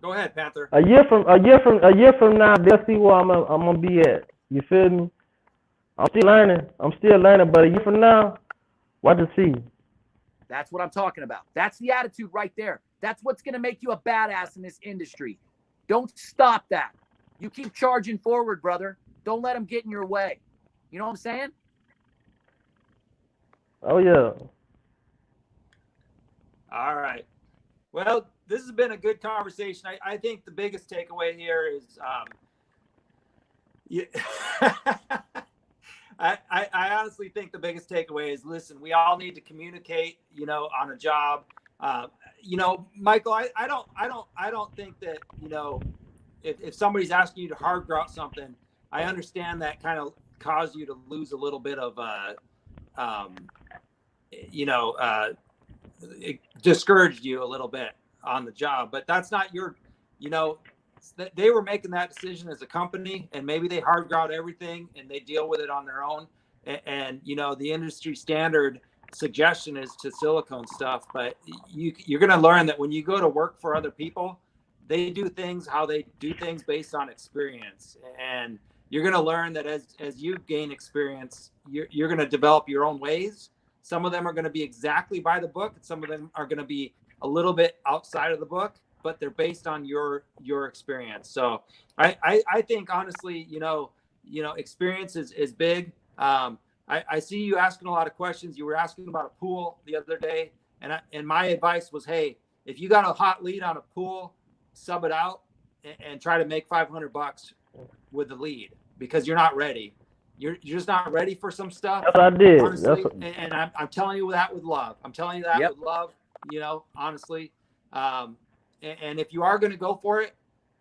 Go ahead, Panther. A year from now, they'll see where I'm gonna be at. You feel me? I'm still learning, but a year from now, watch and see. That's what I'm talking about. That's the attitude right there. That's what's gonna make you a badass in this industry. Don't stop that. You keep charging forward, brother. Don't let them get in your way. You know what I'm saying? Oh yeah. All right. Well, this has been a good conversation. I think the biggest takeaway here is, I honestly think the biggest takeaway is, listen, we all need to communicate, on a job. Michael, I don't think that, if somebody's asking you to hard grout something, I understand that kind of caused you to lose a little bit of, it discouraged you a little bit on the job, but that's not your, they were making that decision as a company, and maybe they hard grout everything and they deal with it on their own. And the industry standard suggestion is to silicone stuff, but you're going to learn that when you go to work for other people, they do things how they do things based on experience. And you're going to learn that as you gain experience, you're going to develop your own ways. Some of them are going to be exactly by the book, and some of them are going to be a little bit outside of the book, but they're based on your experience. So I think honestly, experience is big. I see you asking a lot of questions. You were asking about a pool the other day, and my advice was, hey, if you got a hot lead on a pool, sub it out and try to make $500 with the lead, because you're not ready. You're just not ready for some stuff. That's what I did. Honestly, and I'm telling you that with love. I'm telling you that with love. Honestly. And if you are going to go for it,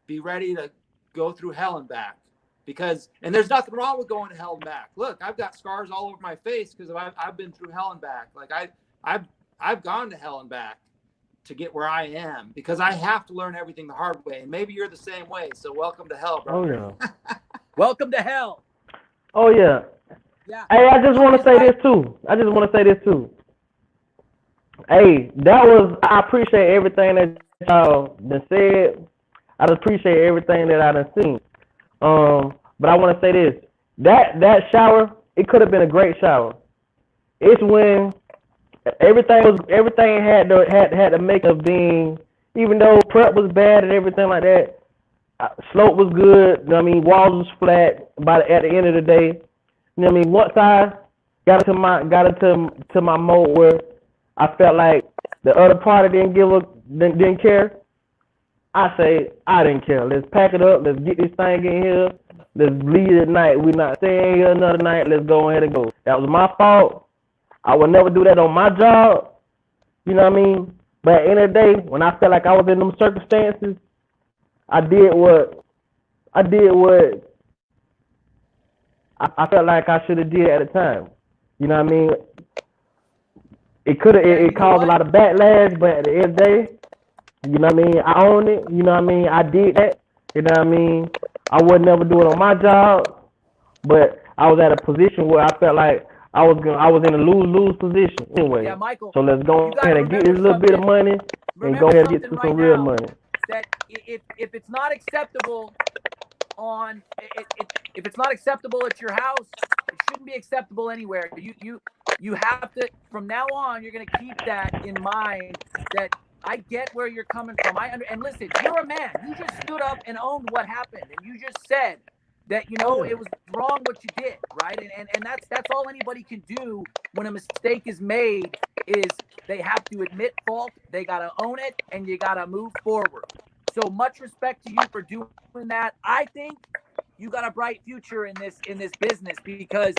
be ready to go through hell and back, and there's nothing wrong with going to hell and back. Look, I've got scars all over my face because I've been through hell and back. Like I've gone to hell and back to get where I am, because I have to learn everything the hard way. And maybe you're the same way. So welcome to hell, bro. Oh yeah. Welcome to hell. Oh yeah. Yeah. Hey, I just want to say this too. Hey, I appreciate everything that y'all done said. I appreciate everything that I done seen. But I want to say this. That shower, it could have been a great shower. It's when everything had the make of being, even though prep was bad and everything like that, slope was good. Walls was flat. At the end of the day, once I got into my mode where I felt like the other party didn't care, I say I didn't care. Let's pack it up. Let's get this thing in here. Let's leave it at night. We're not staying here another night. Let's go ahead and go. That was my fault. I would never do that on my job. You know what I mean? But at the end of the day, when I felt like I was in them circumstances, I did what I felt like I should have did at the time. You know what I mean? It caused a lot of backlash, but at the end of the day, you know what I mean, I own it. You know what I mean? I did that. You know what I mean? I would never do it on my job, but I was at a position where I felt like I was in a lose-lose position anyway. Yeah, Michael. So let's go ahead and get this little bit of money and go ahead and get to some real money. That if it's not acceptable if it's not acceptable at your house, it shouldn't be acceptable anywhere. You have to, from now on, you're going to keep that in mind, that I get where you're coming from. And listen, you're a man. You just stood up and owned what happened. And you just said, that, you know, it was wrong what you did, right? And that's all anybody can do when a mistake is made, is they have to admit fault, they got to own it, and you got to move forward. So much respect to you for doing that. I think you got a bright future in this business, because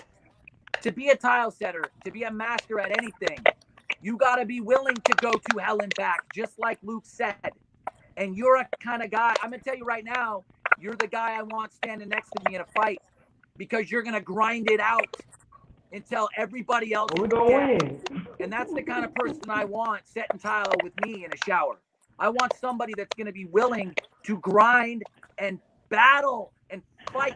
to be a tile setter, to be a master at anything, you got to be willing to go to hell and back, just like Luke said. And you're a kind of guy, I'm going to tell you right now, you're the guy I want standing next to me in a fight, because you're going to grind it out until everybody else is dead. And that's the kind of person I want setting tile with me in a shower. I want somebody that's going to be willing to grind and battle and fight.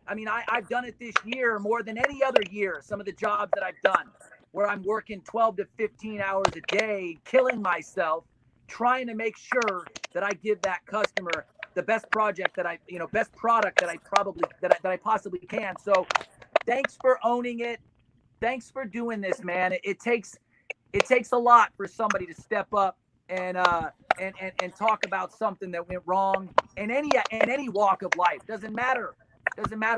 I mean, I've done it this year more than any other year, some of the jobs that I've done, where I'm working 12 to 15 hours a day, killing myself, trying to make sure that I give that customer the best project that best product that I possibly can. So thanks for owning it. Thanks for doing this, man. It takes a lot for somebody to step up and talk about something that went wrong in any walk of life. Doesn't matter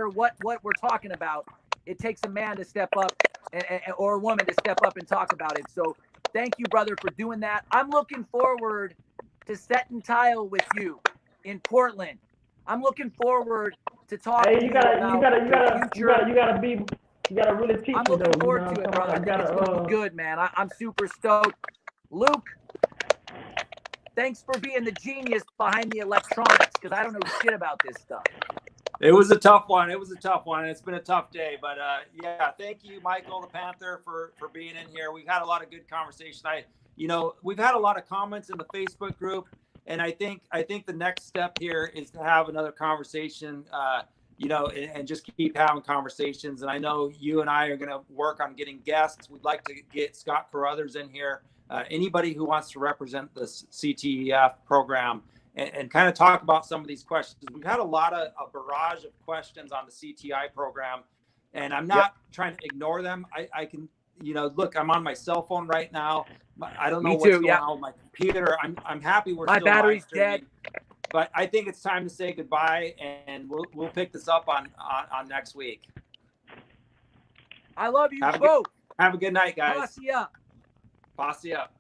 what we're talking about. It takes a man to step up or a woman to step up and talk about it. So thank you, brother, for doing that. I'm looking forward to setting tile with you in Portland. I'm looking forward to talking to you about the future. You gotta really teach I'm me looking though. forward to it, brother. I think it's gonna be good, man. I'm super stoked. Luke, thanks for being the genius behind the electronics, because I don't know shit about this stuff. It was a tough one. It's been a tough day, but yeah, thank you, Michael, the Panther, for being in here. We've had a lot of good conversation. We've had a lot of comments in the Facebook group, and I think the next step here is to have another conversation, and just keep having conversations. And I know you and I are going to work on getting guests. We'd like to get Scott Carruthers in here, anybody who wants to represent the CTEF program, and kind of talk about some of these questions. We've had a barrage of questions on the CTI program, and I'm not trying to ignore them. I can, look, I'm on my cell phone right now. I don't know what's going on with my computer. I'm happy we're my still battery's dead. But I think it's time to say goodbye, and we'll pick this up on next week. I love you both. Have a good night, guys. Posse up. Posse up.